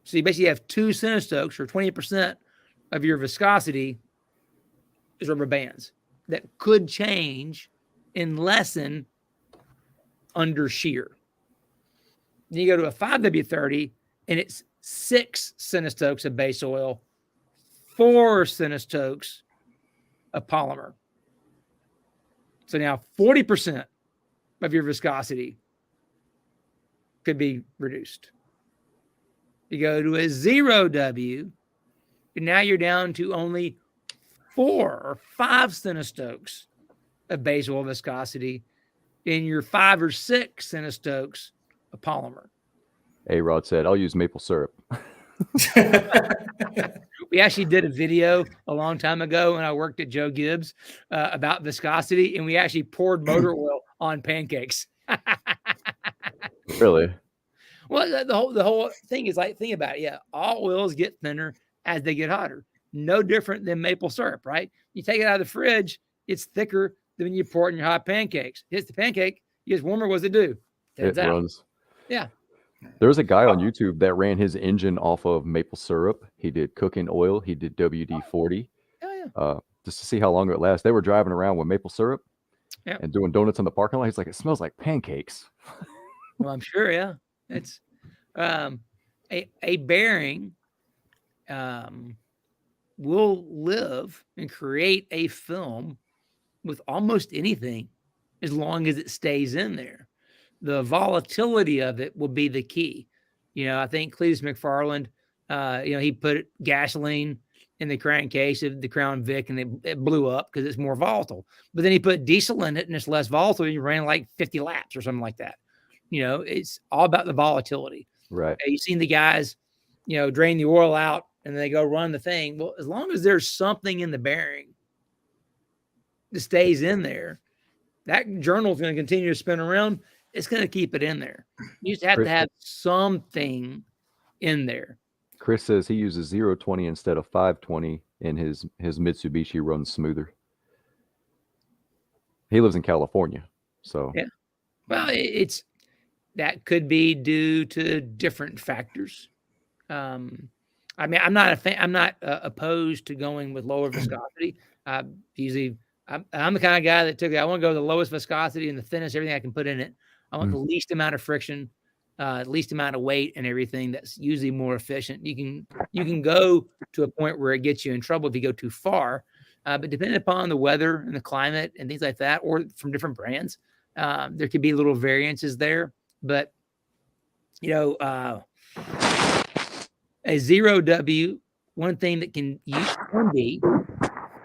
So you basically have 2 centistokes, or 20% of your viscosity is rubber bands that could change and lessen under shear. Then you go to a 5W30 and it's 6 centistokes of base oil, 4 centistokes of polymer. So now 40% of your viscosity could be reduced. You go to a 0W, and now you're down to only 4 or 5 centistokes of base oil viscosity in your 5 or 6 centistokes of polymer. A-Rod said, I'll use maple syrup. We actually did a video a long time ago when I worked at Joe Gibbs about viscosity, and we actually poured motor oil on pancakes. Really? Well, the whole thing is like, think about it. Yeah, all oils get thinner as they get hotter. No different than maple syrup, right? You take it out of the fridge, it's thicker than when you pour it in your hot pancakes. Hits the pancake, it gets warmer. What's it do? It runs. Yeah. There was a guy on YouTube that ran his engine off of maple syrup. He did cooking oil. He did WD-40. Oh, yeah. Just to see how long it would last. They were driving around with maple syrup Yep. and doing donuts in the parking lot. He's like, it smells like pancakes. Well, I'm sure, yeah. It's a bearing will live and create a film with almost anything as long as it stays in there. The volatility of it will be the key. I think Cletus McFarland, he put gasoline in the crankcase of the Crown Vic and it blew up because it's more volatile. But then he put diesel in it and it's less volatile. And you ran like 50 laps or something like that. It's all about the volatility. Right. You've seen the guys, drain the oil out and they go run the thing. Well, as long as there's something in the bearing that stays in there, that journal is going to continue to spin around. It's going to keep it in there. You just have to have something in there. Chris says he uses 0.20 instead of 5.20 and his Mitsubishi runs smoother. He lives in California. So yeah. Well, that could be due to different factors. I'm not opposed to going with lower viscosity. Usually I'm the kind of guy that I want to go the lowest viscosity and the thinnest, everything I can put in it. I want the least amount of friction, least amount of weight and everything. That's usually more efficient. You can go to a point where it gets you in trouble if you go too far. But depending upon the weather and the climate and things like that, or from different brands, there could be little variances there. But, a 0W, one thing that can be,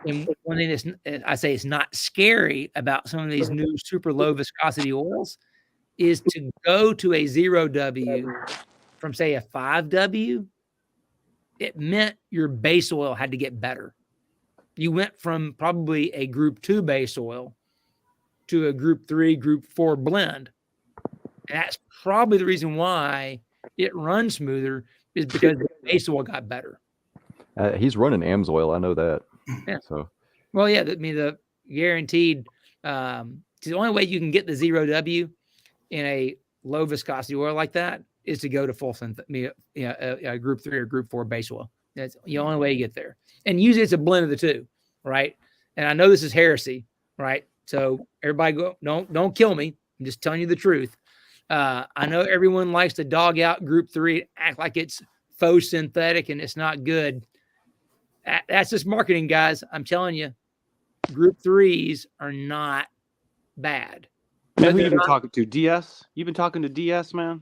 and one thing that's, I say it's not scary about some of these new super low viscosity oils is to go to a 0W from, say, a 5W. It meant your base oil had to get better. You went from probably a group 2 base oil to a group 3, group 4 blend. And that's probably the reason why it runs smoother, is because the base oil got better. He's running AMSOIL. I know that. Yeah. So, well, yeah, the guaranteed, the only way you can get the 0W in a low viscosity oil like that is to go to full group 3 or group 4 base oil. That's the only way you get there. And usually it's a blend of the two, right? And I know this is heresy, right? So everybody don't kill me. I'm just telling you the truth. I know everyone likes to dog out group 3, act like it's faux synthetic and it's not good. That's just marketing, guys. I'm telling you, group 3s are not bad. Man, who you been talking to? DS? You've been talking to DS, man?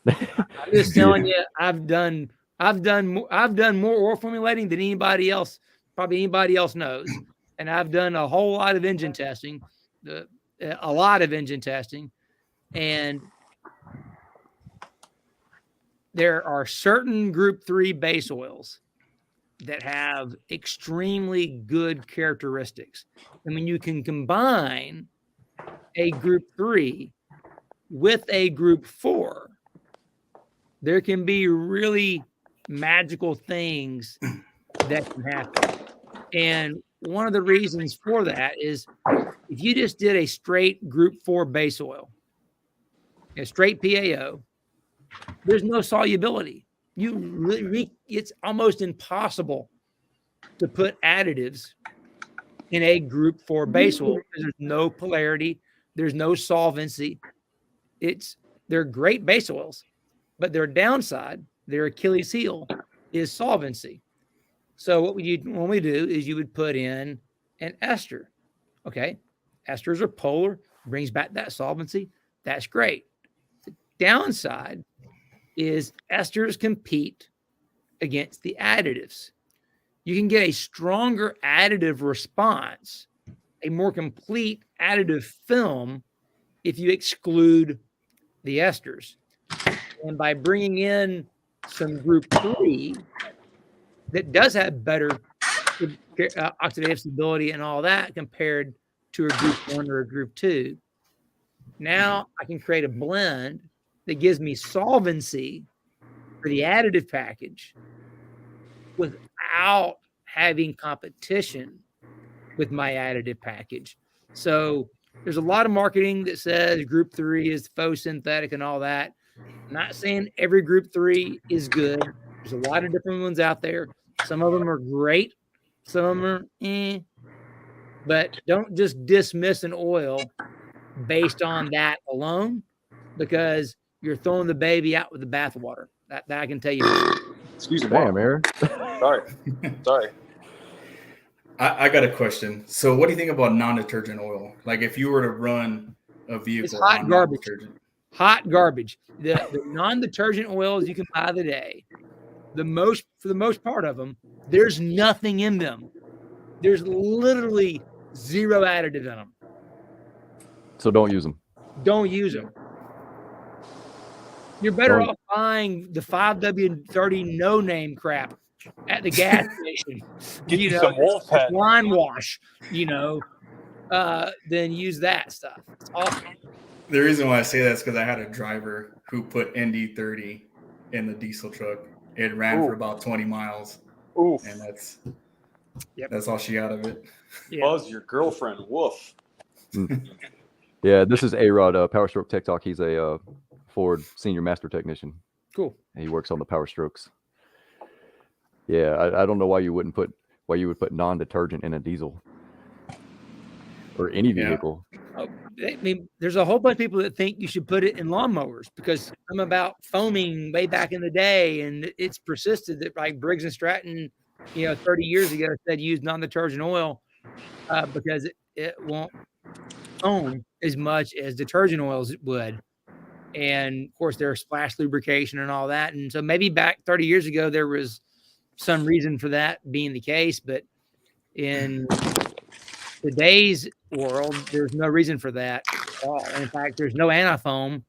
I'm just telling you, I've done more oil formulating than anybody else knows, and I've done a whole lot of engine testing, and there are certain group 3 base oils that have extremely good characteristics. And when you can combine a group 3 with a group 4, there can be really magical things that can happen. And one of the reasons for that is if you just did a straight group 4 base oil, a straight PAO, there's no solubility. It's almost impossible to put additives in a group 4 base oil because there's no polarity, there's no solvency. They're great base oils, but their downside, their Achilles heel, is solvency. So what we do is you would put in an ester. Okay, esters are polar, brings back that solvency. That's great. The downside is esters compete against the additives. You can get a stronger additive response, a more complete additive film, if you exclude the esters. And by bringing in some group 3, that does have better oxidative stability and all that compared to a group 1 or a group 2. Now I can create a blend that gives me solvency for the additive package without having competition with my additive package. So there's a lot of marketing that says group 3 is faux synthetic and all that. I'm not saying every group 3 is good. There's a lot of different ones out there. Some of them are great. Some of them are But don't just dismiss an oil based on that alone, because you're throwing the baby out with the bathwater. That I can tell you. Excuse me. Damn, Aaron. Sorry. I got a question. So what do you think about non-detergent oil? Like if you were to run a vehicle, It's hot on garbage. non-detergent. Hot garbage. The non-detergent oils you can buy today, for the most part of them, there's nothing in them. There's literally zero additive in them. So don't use them. Don't use them. You're better off buying the 5W30 no-name crap at the gas station. Get you some Wolfhead. Line wash, then use that stuff. It's awesome. The reason why I say that is because I had a driver who put ND30 in the diesel truck. It ran for about 20 miles. Oof. And that's all she got of it. Yeah. Buzz your girlfriend. Woof. Yeah, this is A-Rod, Power Stroke Tech Talk. He's a Ford Senior Master Technician. Cool. He works on the Power Strokes. Yeah, I don't know why you would put non-detergent in a diesel or any vehicle. I mean, there's a whole bunch of people that think you should put it in lawnmowers because I'm about foaming way back in the day, and it's persisted that like Briggs and Stratton, 30 years ago said use non-detergent oil because it won't foam as much as detergent oils would. And of course, there's splash lubrication and all that. And so maybe back 30 years ago, there was some reason for that being the case. But in today's world, there's no reason for that at all. In fact, there's no antifoam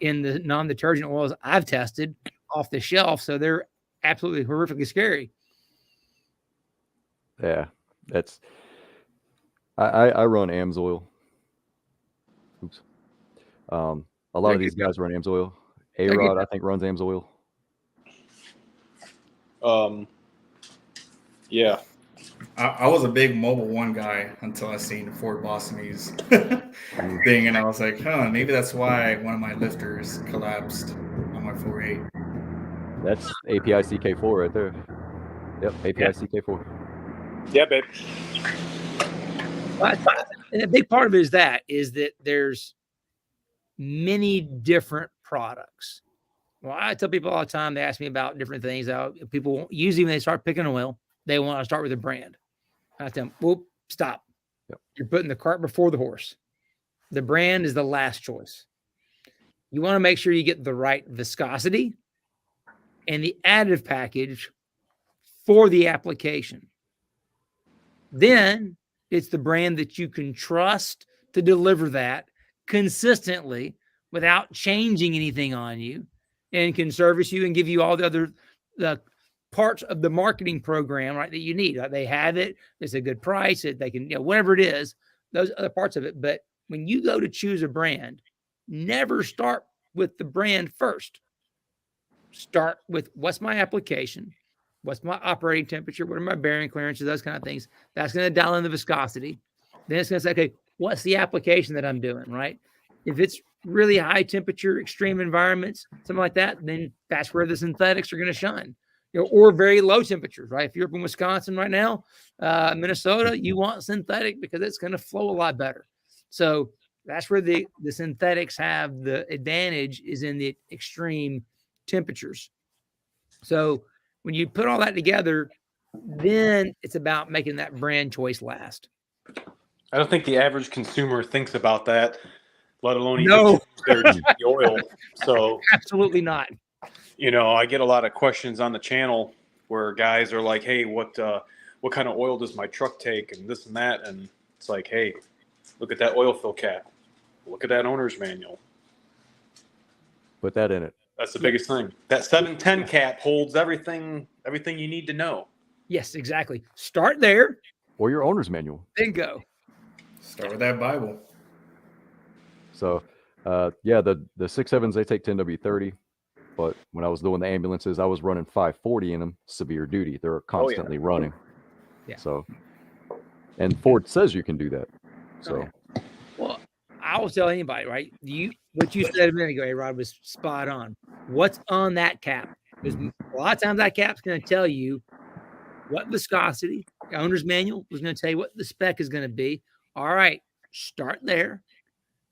in the non-detergent oils I've tested off the shelf. So they're absolutely horrifically scary. Yeah, I run AMSOIL. Oops. A lot of these guys run AMSOIL. A-Rod, I think, runs AMSOIL. Yeah. I was a big Mobile One guy until I seen the Ford Bostonese thing, and I was like, maybe that's why one of my lifters collapsed on my 4.8. That's API CK4 right there. Yep, API CK4. Yeah, babe. And a big part of it is that there's many different products. Well, I tell people all the time, they ask me about different things. People usually when they start picking oil, they want to start with a brand. I tell them, whoop, stop. Yep. You're putting the cart before the horse. The brand is the last choice. You want to make sure you get the right viscosity and the additive package for the application. Then it's the brand that you can trust to deliver that consistently without changing anything on you and can service you and give you all the parts of the marketing program, right, that you need. They have it. It's a good price. They can, whatever it is, those other parts of it. But when you go to choose a brand, never start with the brand first. Start with what's my application? What's my operating temperature? What are my bearing clearances? Those kind of things. That's going to dial in the viscosity. Then it's going to say, okay, what's the application that I'm doing, right? If it's really high temperature, extreme environments, something like that, then that's where the synthetics are going to shine. Or very low temperatures, right? If you're up in Wisconsin right now, Minnesota, you want synthetic because it's going to flow a lot better. So that's where the synthetics have the advantage is in the extreme temperatures. So when you put all that together, then it's about making that brand choice last. I don't think the average consumer thinks about that, let alone No. even their oil. So Absolutely not. I get a lot of questions on the channel where guys are like, hey, what kind of oil does my truck take and this and that? And it's like, hey, look at that oil fill cap. Look at that owner's manual. Put that in it. That's the biggest thing. That 710 cap holds everything you need to know. Yes, exactly. Start there, or your owner's manual. then go. Start with that Bible. So, yeah, the 6.7s, they take 10W30. But when I was doing the ambulances, I was running 540 in them, severe duty. They're constantly running. Yeah. So, and Ford says you can do that. So, yeah. Well, I will tell anybody, right? What you said a minute ago, Rod, was spot on. What's on that cap? Because a lot of times that cap's going to tell you what viscosity. The owner's manual was going to tell you what the spec is going to be. All right, start there.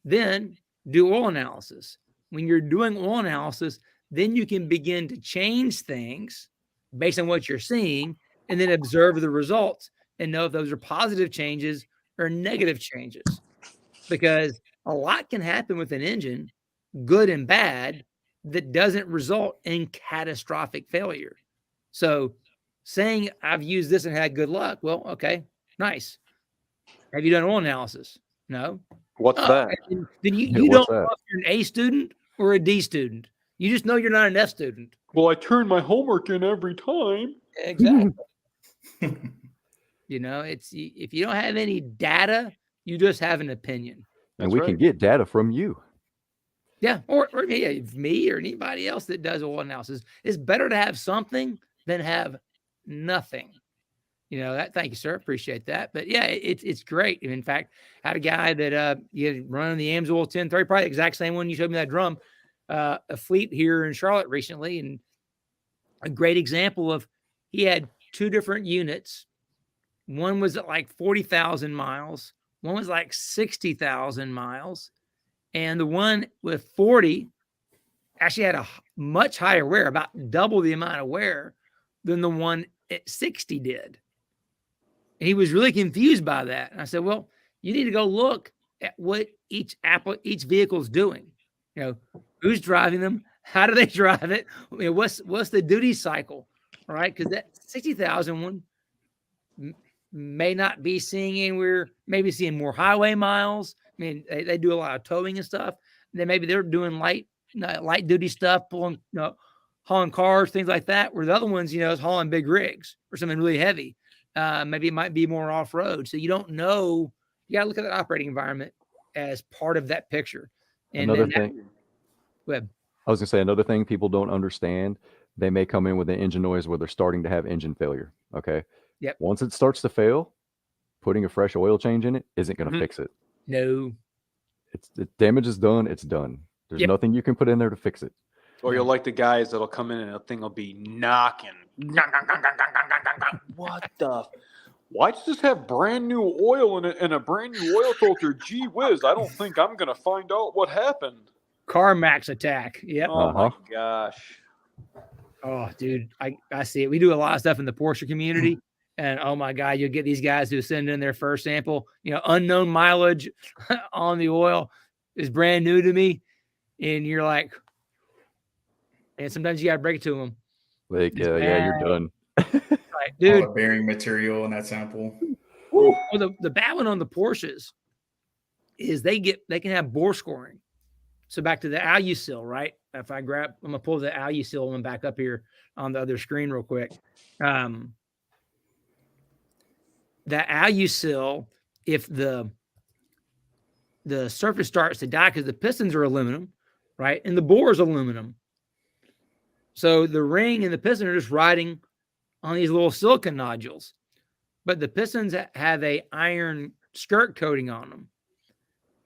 Then do oil analysis. When you're doing oil analysis, then you can begin to change things based on what you're seeing and then observe the results and know if those are positive changes or negative changes. Because a lot can happen with an engine, good and bad, that doesn't result in catastrophic failure. So saying I've used this and had good luck, well, okay, nice. Have you done oil analysis? No. What's that? Then you what's don't that? know if you're an A student or a D student. You just know you're not an F student. Well, I turn my homework in every time. Exactly. It's if you don't have any data, you just have an opinion. and we can get data from you. Yeah, or me or anybody else that does oil analysis. It's better to have something than have nothing. Thank you, sir. Appreciate that. But yeah, it's great. In fact, I had a guy that running the Amsoil 1030, probably the exact same one you showed me that drum, a fleet here in Charlotte recently, and a great example of he had two different units. One was at like 40,000 miles. One was like 60,000 miles. And the one with 40 actually had a much higher wear, about double the amount of wear than the one at 60 did. And he was really confused by that. And I said, well, you need to go look at what each vehicle is doing. Who's driving them? How do they drive it? What's the duty cycle? All right. Because that 60,000 one may not be seeing anywhere, maybe seeing more highway miles. I mean, they do a lot of towing and stuff. Then maybe they're doing light duty stuff, hauling cars, things like that. Where the other ones, is hauling big rigs or something really heavy. Maybe it might be more off-road. So you don't know. You got to look at the operating environment as part of that picture. And another thing, go ahead. I was going to say another thing people don't understand. They may come in with an engine noise where they're starting to have engine failure. Okay. Yep. Once it starts to fail, putting a fresh oil change in it isn't going to fix it. No. Mm-hmm. The damage is done. It's done. There's nothing you can put in there to fix it. Or you'll like the guys that'll come in and the thing will be knocking. What the? Why does this have brand new oil in it and a brand new oil filter? Gee whiz, I don't think I'm going to find out what happened. CarMax attack. Yep. Oh, my gosh. Oh, dude, I see it. We do a lot of stuff in the Porsche community. And, oh, my God, you'll get these guys who send in their first sample. Unknown mileage on the oil is brand new to me. And you're like, and sometimes you got to break it to them. Like, yeah, you're done. Right, dude. All the bearing material in that sample. Well, the bad one on the Porsches is they can have bore scoring. So back to the Alusil, right? If I'm gonna pull the Alusil one back up here on the other screen real quick. The Alusil, if the surface starts to die, because the pistons are aluminum, right? And the bore is aluminum. So the ring and the piston are just riding on these little silicon nodules. But the pistons have a iron skirt coating on them.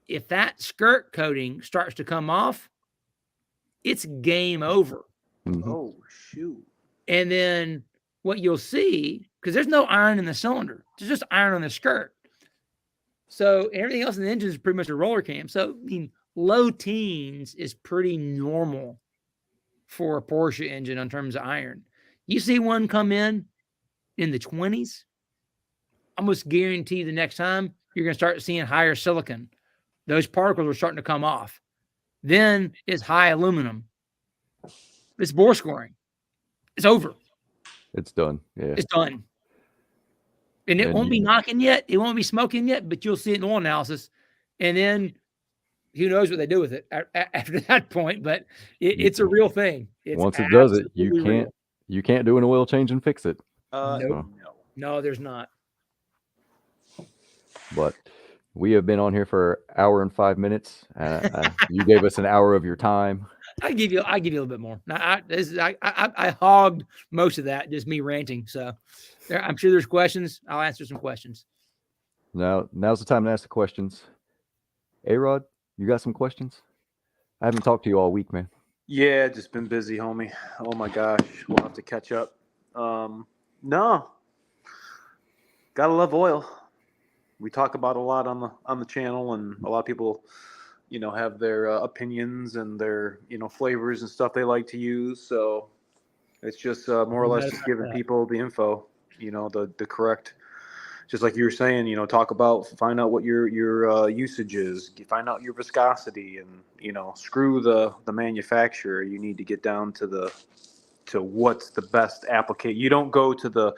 If that skirt coating starts to come off, it's game over. Mm-hmm. Oh, shoot. And then what you'll see, because there's no iron in the cylinder, there's just iron on the skirt. So everything else in the engine is pretty much a roller cam. So, low teens is pretty normal for a Porsche engine in terms of iron. You see one come in the 20s, almost guarantee the next time you're going to start seeing higher silicon. Those particles are starting to come off. Then it's high aluminum. It's bore scoring. It's over. It's done. Yeah. It's done. And it won't be knocking yet. It won't be smoking yet, but you'll see it in oil analysis. And then who knows what they do with it after that point, but it's a real thing. It's once it does it, absolutely real. you can't do an oil change and fix it. Nope. No. No, there's not. But we have been on here for an hour and 5 minutes. You gave us an hour of your time. I give you a little bit more. Now, I hogged most of that, just me ranting. So I'm sure there's questions. I'll answer some questions. Now's the time to ask the questions. A-Rod, you got some questions? I haven't talked to you all week, man. Yeah, just been busy, homie. Oh my gosh, we'll have to catch up. No, gotta love oil. We talk about a lot on the channel, and a lot of people, have their opinions and their flavors and stuff they like to use. So it's just more or less just giving people the info, the correct. Just like you were saying, find out what your usage is, find out your viscosity, and screw the manufacturer. You need to get down to what's the best application. You don't go to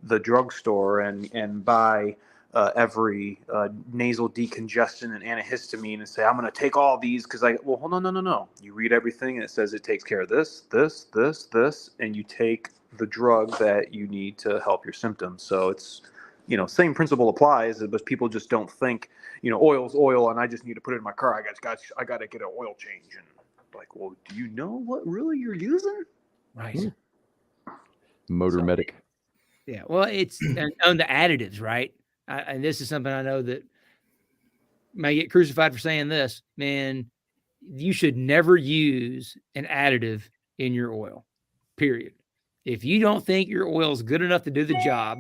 the drugstore and buy every nasal decongestant and antihistamine and say, I'm going to take all these because hold on, no. You read everything and it says it takes care of this, and you take the drug that you need to help your symptoms. So it's, same principle applies, but people just don't think, oil's oil and I just need to put it in my car. I got to get an oil change. And like, well, do you know what really you're using? Right. Motor medic. Yeah. Well, it's on the additives, right? And this is something I know that may get crucified for saying this, man. You should never use an additive in your oil, period. If you don't think your oil is good enough to do the job,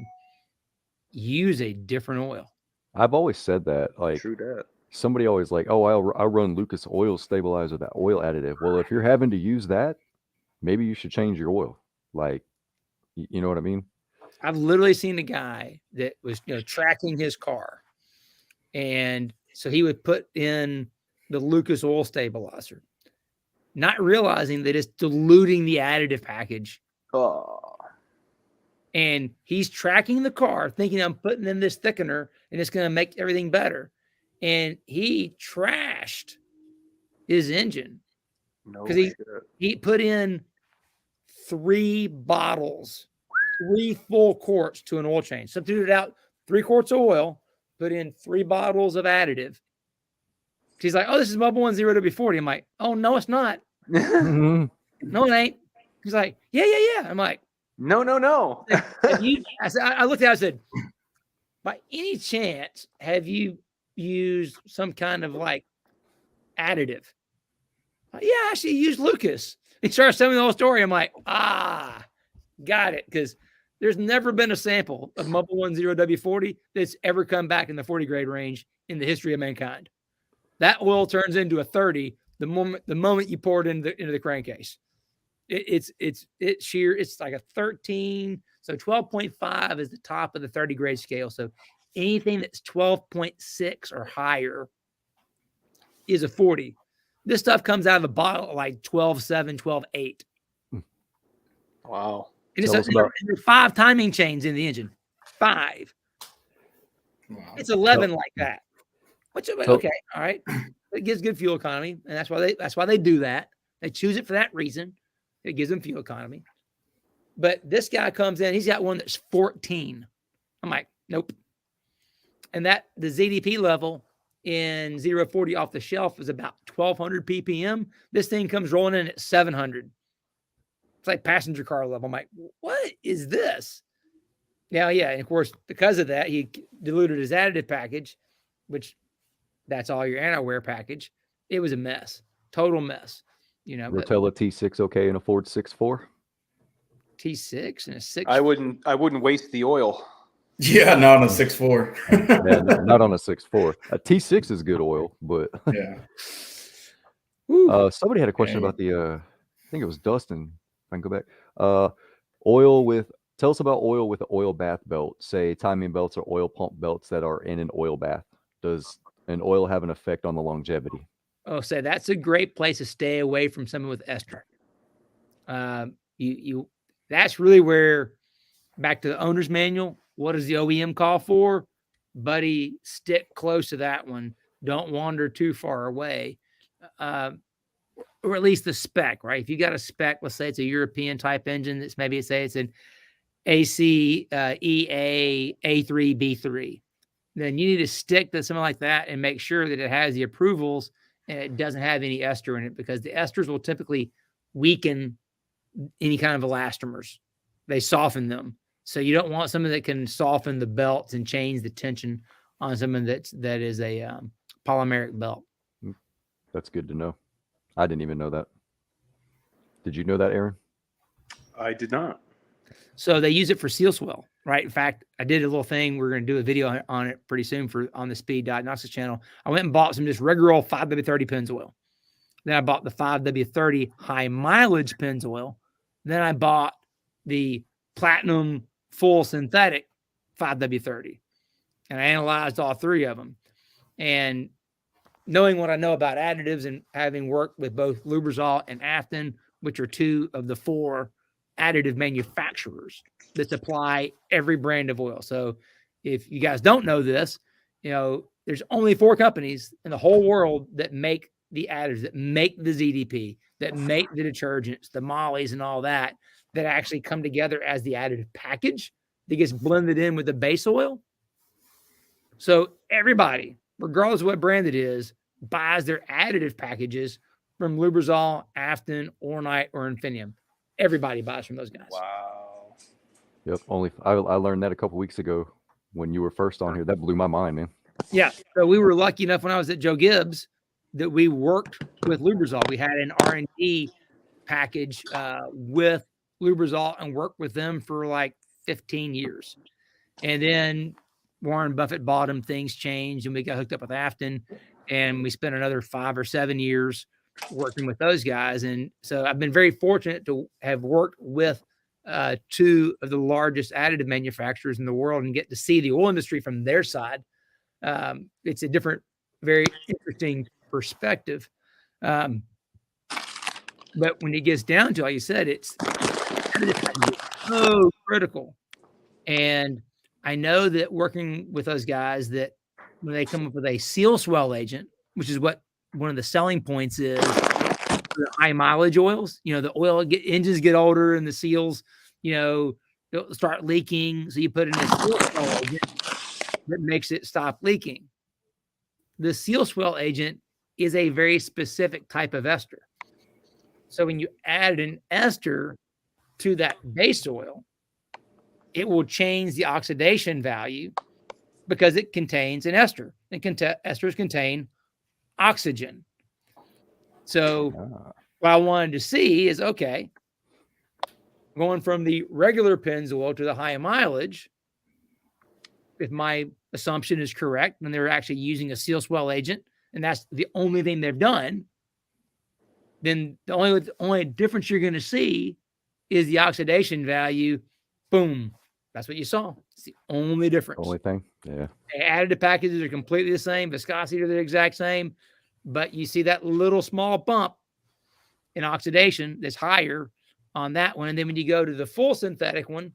use a different oil. I've always said that. Like, true that. Somebody always like, oh, I'll run Lucas Oil Stabilizer, that oil additive. Well, if you're having to use that, maybe you should change your oil. Like, you know what I mean? I've literally seen a guy that was, tracking his car. And so he would put in the Lucas Oil Stabilizer, not realizing that it's diluting the additive package. Oh. And he's tracking the car thinking I'm putting in this thickener and it's going to make everything better. And he trashed his engine because he put in 3 bottles, 3 full quarts to an oil change. Substituted out 3 quarts of oil, put in 3 bottles of additive. He's like, oh, this is Mobil 10 W40. I'm like, oh, no, it's not. No, it ain't. He's like, yeah. I'm like, no. I looked at it, I said, by any chance, have you used some kind of like additive? Yeah, I actually used Lucas. He starts telling me the whole story. I'm like, got it. Because there's never been a sample of Mobil 10 W40 that's ever come back in the 40 grade range in the history of mankind. That oil turns into a 30 the moment you pour it into the crankcase. It's like a 13. So 12.5 is the top of the 30 grade scale. So anything that's 12.6 or higher is a 40. This stuff comes out of the bottle at like 12.7, 12.8. Wow. And there's 5 timing chains in the engine. 5. Wow. It's 11 like that. Which, okay, all right. It gives good fuel economy, and that's why they do that. They choose it for that reason. It gives them fuel economy. But this guy comes in, he's got one that's 14. I'm like, nope. And the ZDP level in 040 off the shelf is about 1200 ppm. This thing comes rolling in at 700. It's like passenger car level. I'm like, what is this? Now, yeah, and of course, because of that, he diluted his additive package, which that's all your anti-wear package. It was a mess, total mess. Rotella T6 okay in a Ford 6.4? T6 and a 6. I wouldn't waste the oil. Yeah, not on a 6.4. Yeah, not on a 6.4. A T6 is good oil, but yeah. Somebody had a question about the I think it was Dustin. If I can go back. Tell us about oil with an oil bath belt, say timing belts or oil pump belts that are in an oil bath. Does an oil have an effect on the longevity? Oh, so that's a great place to stay away from someone with ester. That's really where, back to the owner's manual, what does the OEM call for? Buddy, stick close to that one. Don't wander too far away. Or at least the spec, right? If you got a spec, let's say it's a European type engine, that's maybe say it's an AC, EA, A3, B3. Then you need to stick to something like that and make sure that it has the approvals and it doesn't have any ester in it, because the esters will typically weaken any kind of elastomers. They soften them. So you don't want something that can soften the belts and change the tension on something that is a polymeric belt. That's good to know. I didn't even know that. Did you know that, Aaron? I did not. So they use it for seal swell, right? In fact, I did a little thing. We're going to do a video on it pretty soon on the Speed Diagnostics channel. I went and bought some just regular old 5W30 Pennzoil. Then I bought the 5W30 high mileage Pennzoil. Then I bought the platinum full synthetic 5W30. And I analyzed all three of them. And knowing what I know about additives and having worked with both Lubrizol and Afton, which are two of the four additive manufacturers that supply every brand of oil. So if you guys don't know this, there's only 4 companies in the whole world that make the additives, that make the ZDP, that make the detergents, the mollies and all that actually come together as the additive package that gets blended in with the base oil. So everybody, regardless of what brand it is, buys their additive packages from Lubrizol, Afton, Ornite, or Infinium. Everybody buys from those guys. Wow. Yep. I learned that a couple weeks ago when you were first on here. That blew my mind, man. Yeah. So we were lucky enough when I was at Joe Gibbs that we worked with Lubrizol. We had an R&D package with Lubrizol and worked with them for like 15 years. And then Warren Buffett bought them. Things changed and we got hooked up with Afton, and we spent another 5 or 7 years working with those guys. And so I've been very fortunate to have worked with 2 of the largest additive manufacturers in the world and get to see the oil industry from their side. It's a different, very interesting perspective. But when it gets down to, like you said, it's so critical. And I know that working with those guys, that when they come up with a seal swell agent, which is what one of the selling points is, the high mileage oils, the engines get older and the seals, they'll start leaking. So you put in a seal swell agent that makes it stop leaking. The seal swell agent is a very specific type of ester. So when you add an ester to that base oil, it will change the oxidation value because it contains an ester. And esters contain oxygen. So what I wanted to see is, okay, going from the regular Pennzoil to the high mileage, if my assumption is correct, and they're actually using a seal swell agent, and that's the only thing they've done, then the only difference you're going to see is the oxidation value. Boom. That's what you saw. It's the only difference. Only thing. Yeah. The additive packages are completely the same. Viscosity are the exact same. But you see that little small bump in oxidation that's higher on that one. And then when you go to the full synthetic one,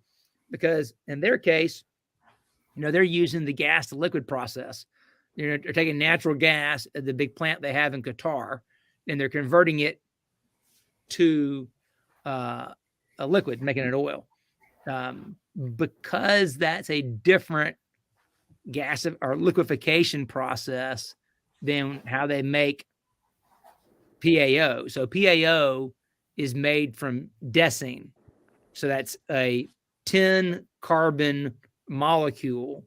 because in their case, they're using the gas to liquid process. They're taking natural gas at the big plant they have in Qatar, and they're converting it to a liquid, making it oil. Because that's a different gas or liquefaction process than how they make PAO. So PAO is made from desine. So that's a 10 carbon molecule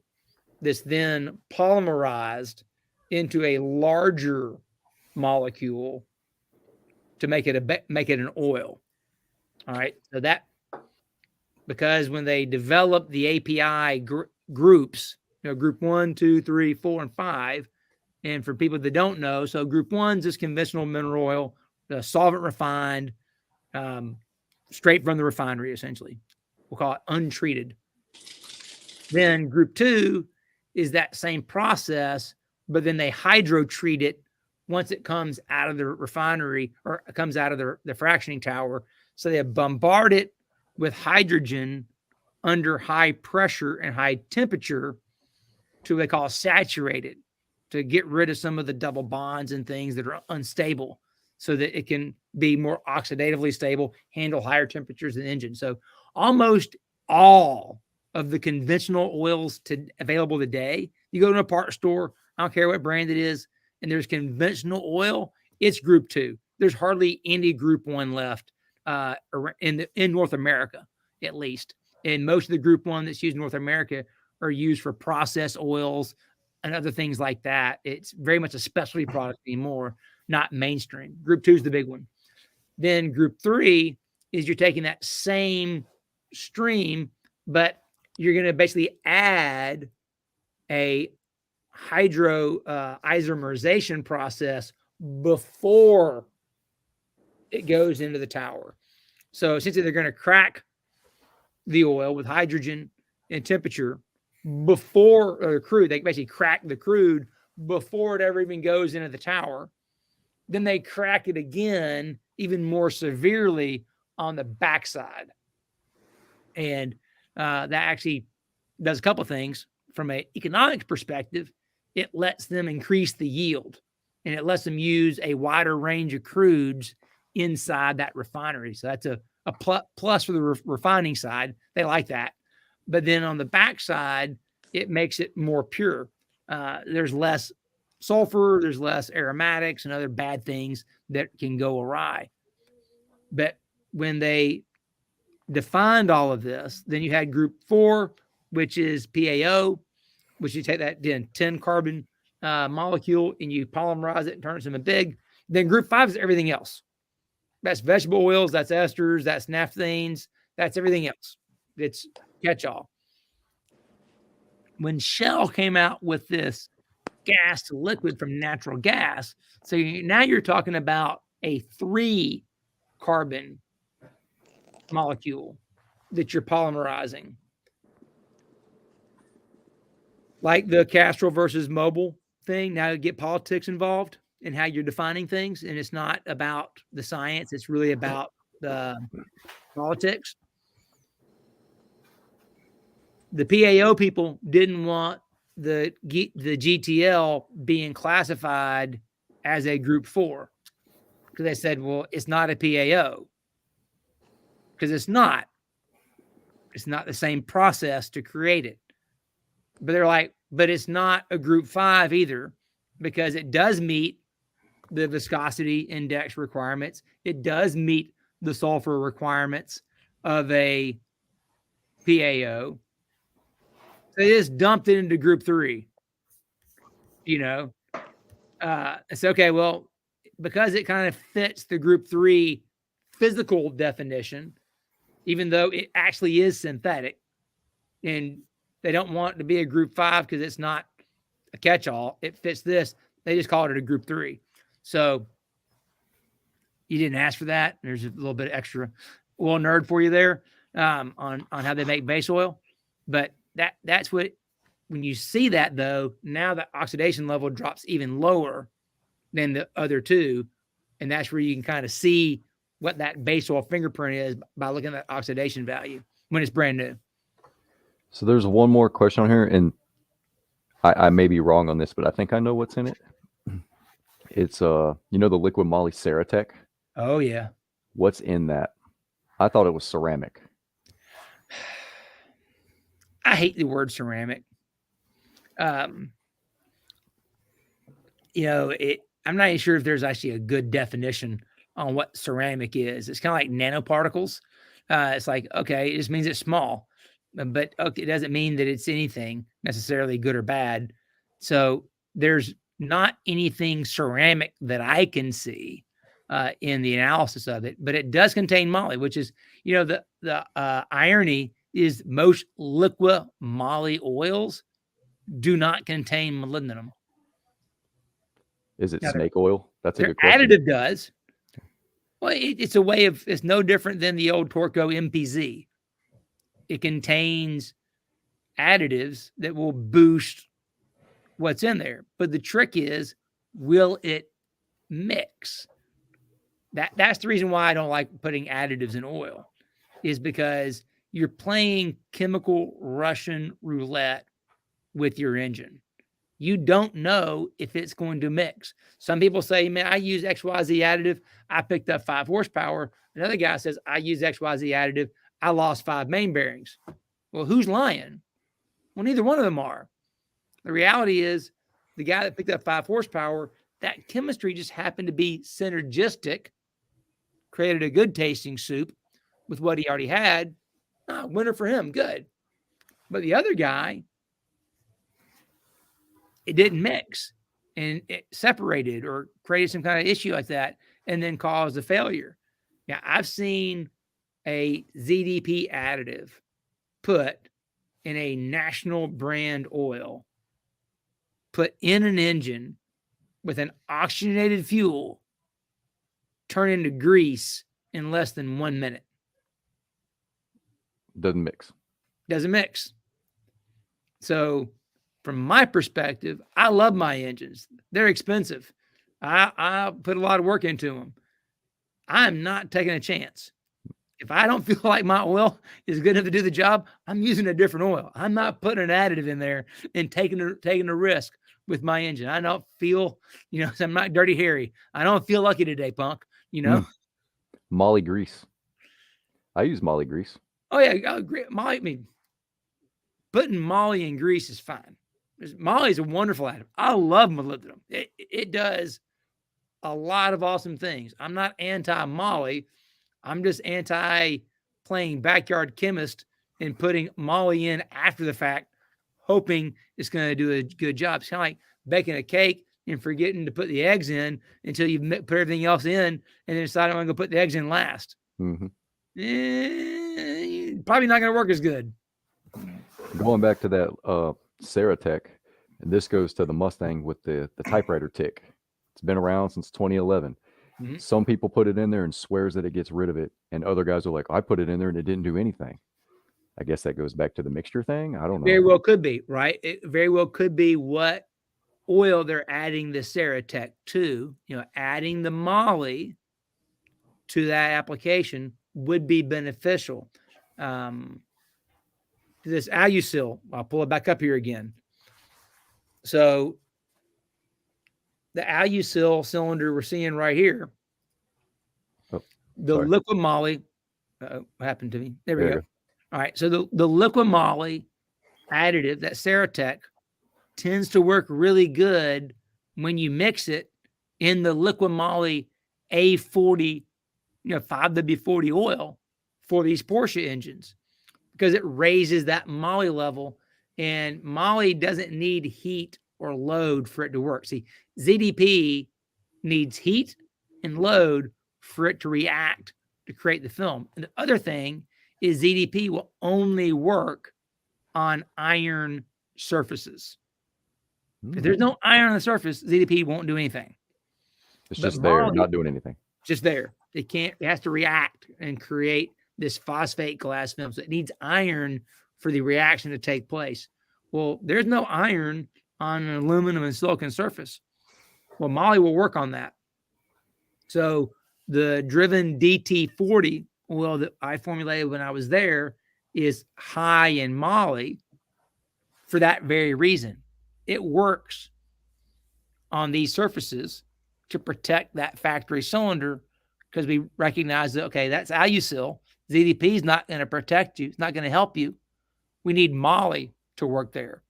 that's then polymerized into a larger molecule to make it an oil. All right. So that, because when they develop the API groups, group 1, 2, 3, 4, and 5. And for people that don't know, so group 1 is just conventional mineral oil, solvent refined, straight from the refinery, essentially. We'll call it untreated. Then group 2 is that same process, but then they hydro-treat it once it comes out of the refinery or comes out of the fractioning tower. So they bombard it with hydrogen under high pressure and high temperature to what they call saturated, to get rid of some of the double bonds and things that are unstable so that it can be more oxidatively stable, handle higher temperatures in the engine. So almost all of the conventional oils available today. You go to a parts store, I don't care what brand it is, and there's conventional oil, it's Group 2. There's hardly any Group 1 left in North America, at least. And most of the Group 1 that's used in North America are used for processed oils and other things like that. It's very much a specialty product anymore, not mainstream. Group 2 is the big one. Then Group 3 is you're taking that same stream, but you're going to basically add a isomerization process before it goes into the tower. So essentially they're going to crack the oil with hydrogen and temperature before the crude. They basically crack the crude before it ever even goes into the tower. Then they crack it again, even more severely on the backside. And that actually does a couple of things. From an economics perspective, it lets them increase the yield, and it lets them use a wider range of crudes inside that refinery. So that's a plus for the refining side. They like that. But then on the backside, it makes it more pure. There's less sulfur, there's less aromatics and other bad things that can go awry. But when they defined all of this, then you had Group 4, which is PAO, which you take that 10 carbon molecule and you polymerize it and turn it into big. Then Group 5 is everything else. That's vegetable oils, that's esters, that's naphthenes, that's everything else. It's catch-all. When Shell came out with this gas to liquid from natural gas, so now you're talking about a 3 carbon molecule that you're polymerizing. Like the Castrol versus Mobil thing, now you get politics involved in how you're defining things, and it's not about the science, it's really about the politics. The PAO people didn't want the GTL being classified as a Group 4 because they said, well, it's not a PAO, because it's not the same process to create it. But they're like, but it's not a Group 5 either, because it does meet the viscosity index requirements. It does meet the sulfur requirements of a PAO. So they just dumped it into Group 3. It's okay. Well, because it kind of fits the Group 3 physical definition, even though it actually is synthetic, and they don't want it to be a Group 5 because it's not a catch-all. It fits this. They just call it a Group 3. So you didn't ask for that. There's a little bit of extra oil nerd for you there on how they make base oil. But that's what, when you see that, though, now the oxidation level drops even lower than the other two. And that's where you can kind of see what that base oil fingerprint is by looking at that oxidation value when it's brand new. So there's one more question on here, and I may be wrong on this, but I think I know what's in it. It's the liquid moly Ceratec. Oh yeah. What's in that? I thought it was ceramic. I hate the word ceramic. I'm not even sure if there's actually a good definition on what ceramic is. It's kind of like nanoparticles. It's like, okay, it just means it's small, but okay, it doesn't mean that it's anything necessarily good or bad. So there's not anything ceramic that I can see in the analysis of it, but it does contain moly, which is, the irony is most liquid moly oils do not contain molybdenum. Is it snake oil? That's a good question. Additive does. Well, it's a way of, it's no different than the old Torco MPZ. It contains additives that will boost what's in there. But the trick is, will it mix? That's the reason why I don't like putting additives in oil, is because you're playing chemical Russian roulette with your engine. You don't know if it's going to mix. Some people say, man, I use XYZ additive. I picked up 5 horsepower. Another guy says, I use XYZ additive. I lost 5 main bearings. Well, who's lying? Well, neither one of them are. The reality is the guy that picked up 5 horsepower, that chemistry just happened to be synergistic, created a good tasting soup with what he already had. Winner for him, good. But the other guy, it didn't mix and it separated or created some kind of issue like that and then caused a failure. Now, I've seen a ZDP additive put in a national brand oil, put in an engine with an oxygenated fuel, turn into grease in less than 1 minute. Doesn't mix. Doesn't mix. So from my perspective, I love my engines. They're expensive. I put a lot of work into them. I'm not taking a chance. If I don't feel like my oil is good enough to do the job, I'm using a different oil. I'm not putting an additive in there and taking a risk with my engine. I don't feel, I'm not Dirty Harry. I don't feel lucky today, punk. Molly grease. I use Molly grease. Oh yeah, I agree. Putting Molly in grease is fine. Molly is a wonderful additive. I love molybdenum. It does a lot of awesome things. I'm not anti-Molly. I'm just anti-playing backyard chemist and putting Molly in after the fact, hoping it's going to do a good job. It's kind of like baking a cake and forgetting to put the eggs in until you put everything else in and then decide I'm going to go put the eggs in last. Mm-hmm. Probably not going to work as good. Going back to that Ceratec, and this goes to the Mustang with the typewriter tick. It's been around since 2011. Mm-hmm. Some people put it in there and swears that it gets rid of it, and other guys are like, I put it in there and it didn't do anything. I guess that goes back to the mixture thing. I don't know. Very well could be, right? It very well could be what oil they're adding the Ceratec to. Adding the Molly to that application would be beneficial. This Alusil, I'll pull it back up here again. So the Alusil cylinder we're seeing right here, the liquid Molly, what happened to me? There we go. All right. So the liquid Molly additive, that Ceratec, tends to work really good when you mix it in the liquid Molly A40, 5W40 oil for these Porsche engines, because it raises that Molly level, and Molly doesn't need heat or load for it to work. See, ZDP needs heat and load for it to react to create the film. And the other thing is ZDP will only work on iron surfaces. If there's no iron on the surface, ZDP won't do anything. It's just there, not doing anything. Just there. It has to react and create this phosphate glass film. So it needs iron for the reaction to take place. Well, there's no iron on an aluminum and silicon surface. Well, Molly will work on that. So the driven DT40 oil that I formulated when I was there is high in Molly for that very reason. It works on these surfaces to protect that factory cylinder, because we recognize that, okay, that's Alusil. ZDP is not going to protect you. It's not going to help you. We need Molly to work there.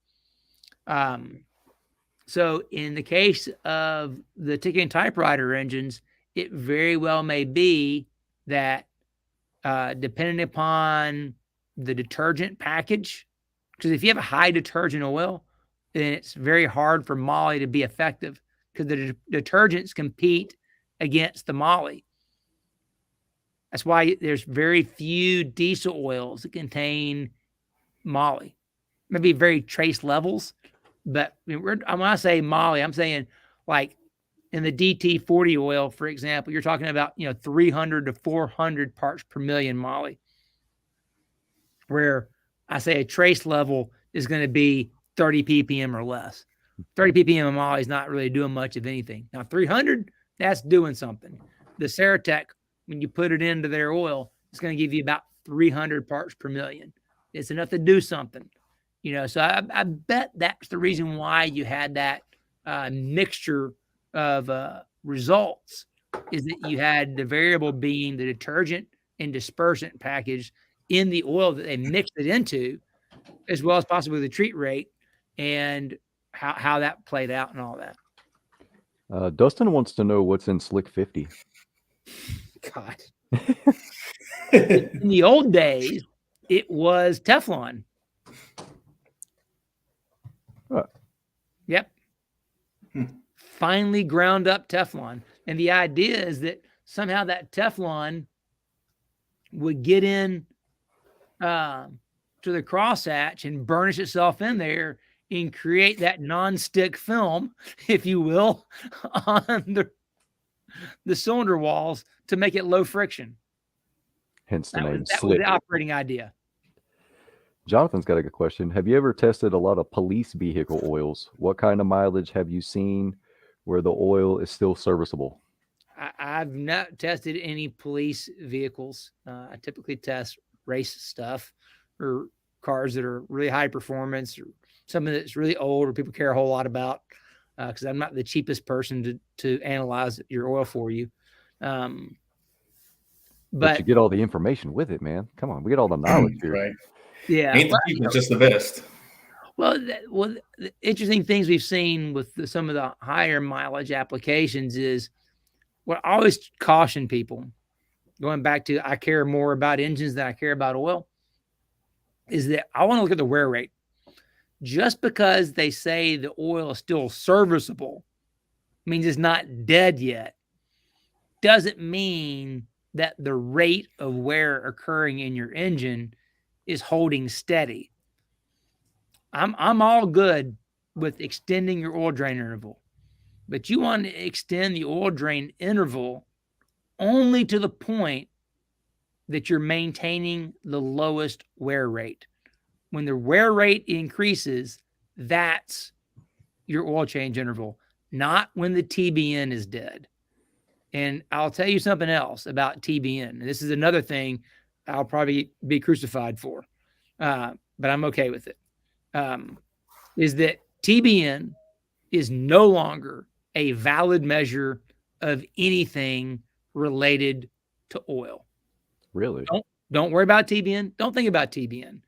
So in the case of the ticking typewriter engines, it very well may be that depending upon the detergent package, because if you have a high detergent oil, then it's very hard for Molly to be effective, because the detergents compete against the Molly. That's why there's very few diesel oils that contain Molly. Maybe very trace levels, but when I say Molly, I'm saying like in the DT40 oil, for example, you're talking about 300 to 400 parts per million Molly, where I say a trace level is going to be 30 ppm or less. 30 ppm of Molly is not really doing much of anything. Now 300, that's doing something. The Ceratec, when you put it into their oil, it's going to give you about 300 parts per million. It's enough to do something, So I bet that's the reason why you had that mixture of results, is that you had the variable being the detergent and dispersant package in the oil that they mixed it into, as well as possibly the treat rate and how that played out and all that. Dustin wants to know what's in Slick 50. God. In the old days, it was Teflon. Yep. Finely ground up Teflon. And the idea is that somehow that Teflon would get in to the crosshatch and burnish itself in there and create that non-stick film, if you will, on the cylinder walls to make it low friction. Hence the name That was Slick. the operating idea. Jonathan's got a good question. Have you ever tested a lot of police vehicle oils? What kind of mileage have you seen where the oil is still serviceable? I've not tested any police vehicles. I typically test race stuff or cars that are really high performance or something that's really old or people care a whole lot about, because I'm not the cheapest person to analyze your oil for you. But you get all the information with it, man. Come on, we get all the knowledge here. Right. Yeah. Ain't the cheapest, just the best. Well, the interesting things we've seen with some of the higher mileage applications is what I always caution people, going back to I care more about engines than I care about oil, is that I want to look at the wear rate. Just because they say the oil is still serviceable means it's not dead yet, doesn't mean that the rate of wear occurring in your engine is holding steady. I'm all good with extending your oil drain interval, but you want to extend the oil drain interval only to the point that you're maintaining the lowest wear rate. When the wear rate increases, that's your oil change interval, not when the TBN is dead. And I'll tell you something else about TBN. And this is another thing I'll probably be crucified for, but I'm okay with it. Is that TBN is no longer a valid measure of anything related to oil. Really? Don't worry about TBN. Don't think about TBN.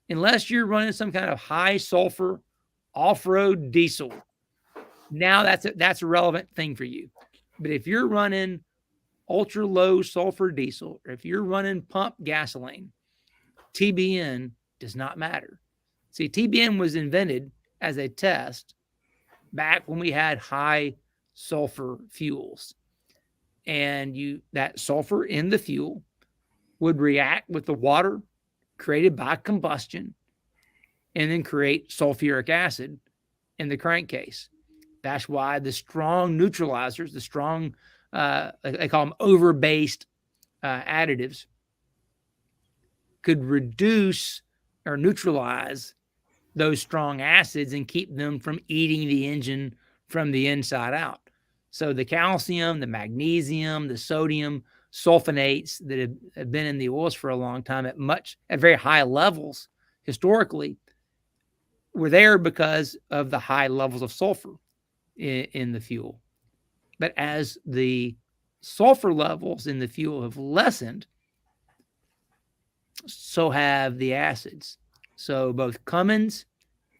Unless you're running some kind of high sulfur off-road diesel. Now that's a relevant thing for you. But if you're running ultra low sulfur diesel, or if you're running pump gasoline, TBN does not matter. See, TBN was invented as a test back when we had high sulfur fuels. And that sulfur in the fuel would react with the water created by combustion and then create sulfuric acid in the crankcase. That's why the strong neutralizers, the strong, they call them over-based additives, could reduce or neutralize those strong acids and keep them from eating the engine from the inside out. So the calcium, the magnesium, the sodium sulfonates that have been in the oils for a long time at very high levels historically were there because of the high levels of sulfur in the fuel. But as the sulfur levels in the fuel have lessened, so have the acids. So both Cummins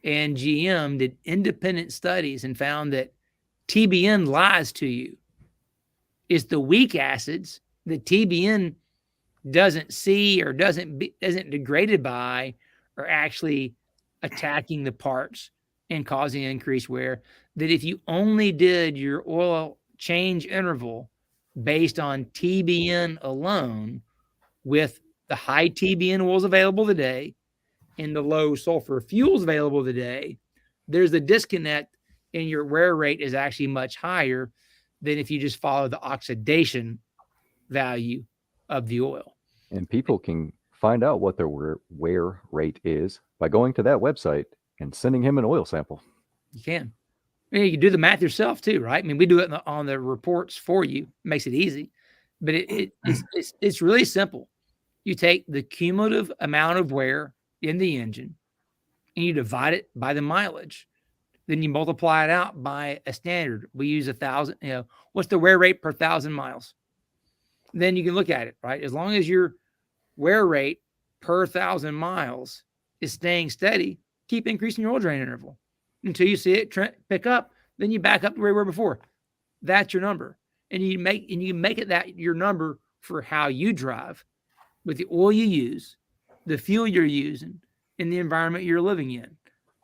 and GM did independent studies and found that TBN lies to you. It's the weak acids that TBN doesn't see or isn't degraded by are actually attacking the parts and causing increased wear. That if you only did your oil change interval based on TBN alone, with the high TBN oils available today and the low sulfur fuels available today, there's a disconnect and your wear rate is actually much higher than if you just follow the oxidation value of the oil. And people can find out what their wear rate is by going to that website and sending him an oil sample. You can. I mean, you can do the math yourself too, right? I mean, we do it on the reports for you. It makes it easy, but it's really simple. You take the cumulative amount of wear in the engine and you divide it by the mileage. Then you multiply it out by a standard. We use 1,000, what's the wear rate per 1,000 miles? Then you can look at it, right? As long as your wear rate per 1,000 miles is staying steady, keep increasing your oil drain interval until you see it pick up. Then you back up to where you were before. That's your number. And you make it that your number for how you drive with the oil you use, the fuel you're using, and the environment you're living in.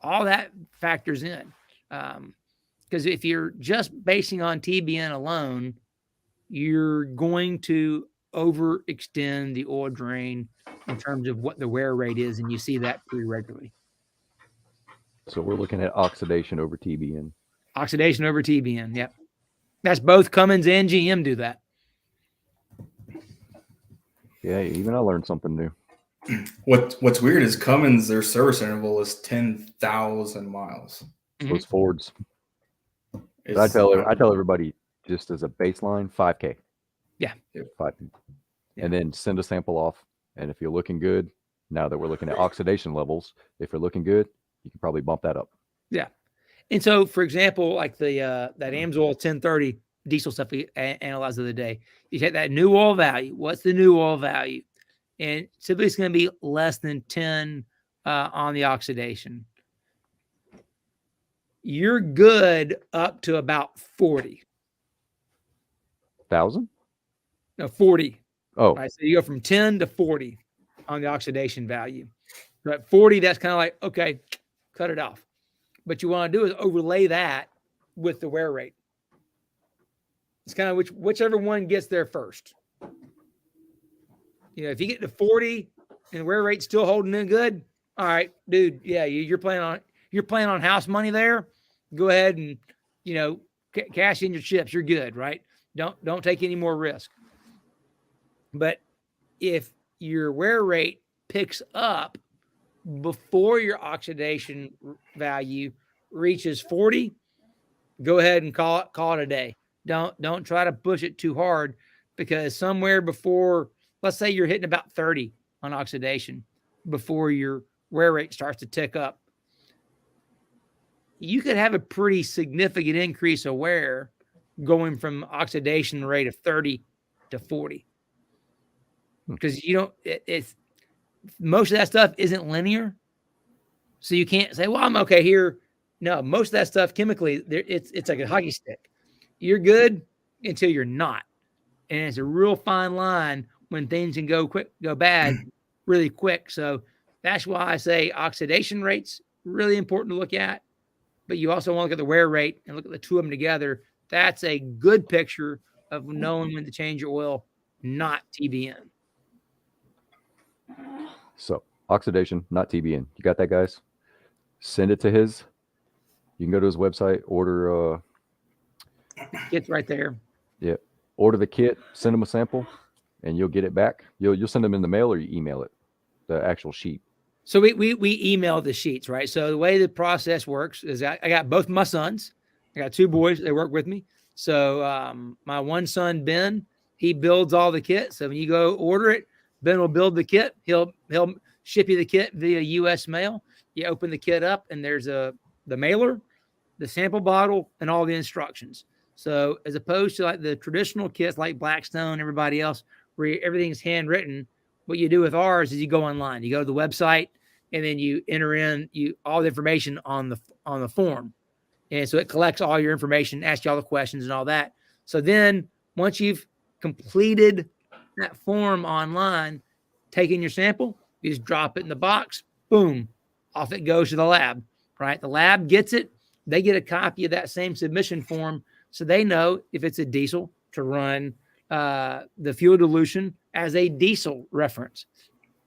All that factors in. Because if you're just basing on TBN alone, you're going to overextend the oil drain in terms of what the wear rate is, and you see that pretty regularly. So we're looking at oxidation over TBN. Oxidation over TBN, yep. That's both Cummins and GM do that. Yeah, even I learned something new. What's weird is Cummins, their service interval is 10,000 miles. Those Fords. I tell everybody, just as a baseline, 5K. Yeah. 5. And then send a sample off. And if you're looking good, now that we're looking at oxidation levels, if you're looking good, you can probably bump that up. Yeah. And so, for example, like the that AMSOIL 1030 diesel stuff we analyzed the other day, you take that new oil value. What's the new oil value? And typically it's going to be less than 10 on the oxidation. You're good up to about 40. 1,000? No, 40. Oh. Right, so you go from 10 to 40 on the oxidation value. Right, 40, that's kind of like, okay, cut it off. What you want to do is overlay that with the wear rate. It's kind of whichever one gets there first. You know, if you get to 40 and the wear rate's still holding in good, all right, dude, yeah, you're playing on house money there. Go ahead and, you know, cash in your chips. You're good, right? Don't take any more risk. But if your wear rate picks up before your oxidation value reaches 40, go ahead and call it a day. Don't try to push it too hard, because somewhere before, let's say you're hitting about 30 on oxidation before your wear rate starts to tick up, you could have a pretty significant increase of wear going from oxidation rate of 30 to 40. Because it's most of that stuff isn't linear. So you can't say, well, I'm okay here. No, most of that stuff chemically, it's like a hockey stick. You're good until you're not. And it's a real fine line when things can go bad really quick. So that's why I say oxidation rates really important to look at. But you also want to look at the wear rate and look at the two of them together. That's a good picture of knowing when to change your oil, not TBN. So oxidation, not TBN. You got that, guys? Send it to his. You can go to his website, order. It's right there. Yeah. Order the kit, send him a sample, and you'll get it back. You'll send them in the mail, or you email it, the actual sheet. So we email the sheets, right? So the way the process works is I got both my sons. I got 2 boys. They work with me. So my one son, Ben, he builds all the kit. So when you go order it, Ben will build the kit. He'll ship you the kit via U.S. mail. You open the kit up, and there's the mailer, the sample bottle, and all the instructions. So as opposed to like the traditional kits like Blackstone, everybody else, where everything's handwritten, what you do with ours is you go online. You go to the website, and then you enter in all the information on the form. And so it collects all your information, asks you all the questions and all that. So then once you've completed that form online, taking your sample, you just drop it in the box, boom, off it goes to the lab, right? The lab gets it. They get a copy of that same submission form, so they know if it's a diesel to run the fuel dilution as a diesel reference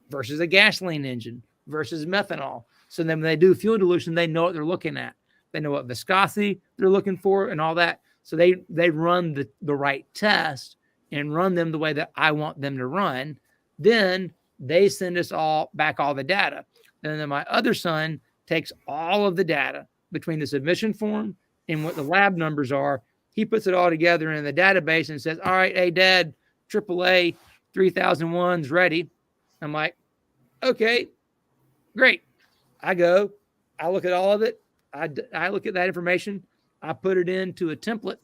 versus a gasoline engine versus methanol. So then when they do fuel dilution, they know what they're looking at. They know what viscosity they're looking for and all that. So they run the right test and run them the way that I want them to run. Then they send us all the data. And then my other son takes all of the data between the submission form and what the lab numbers are. He puts it all together in the database and says, all right, hey, Dad, AAA 3001's ready. I'm like, okay, great. I look at all of it. I look at that information. I put it into a template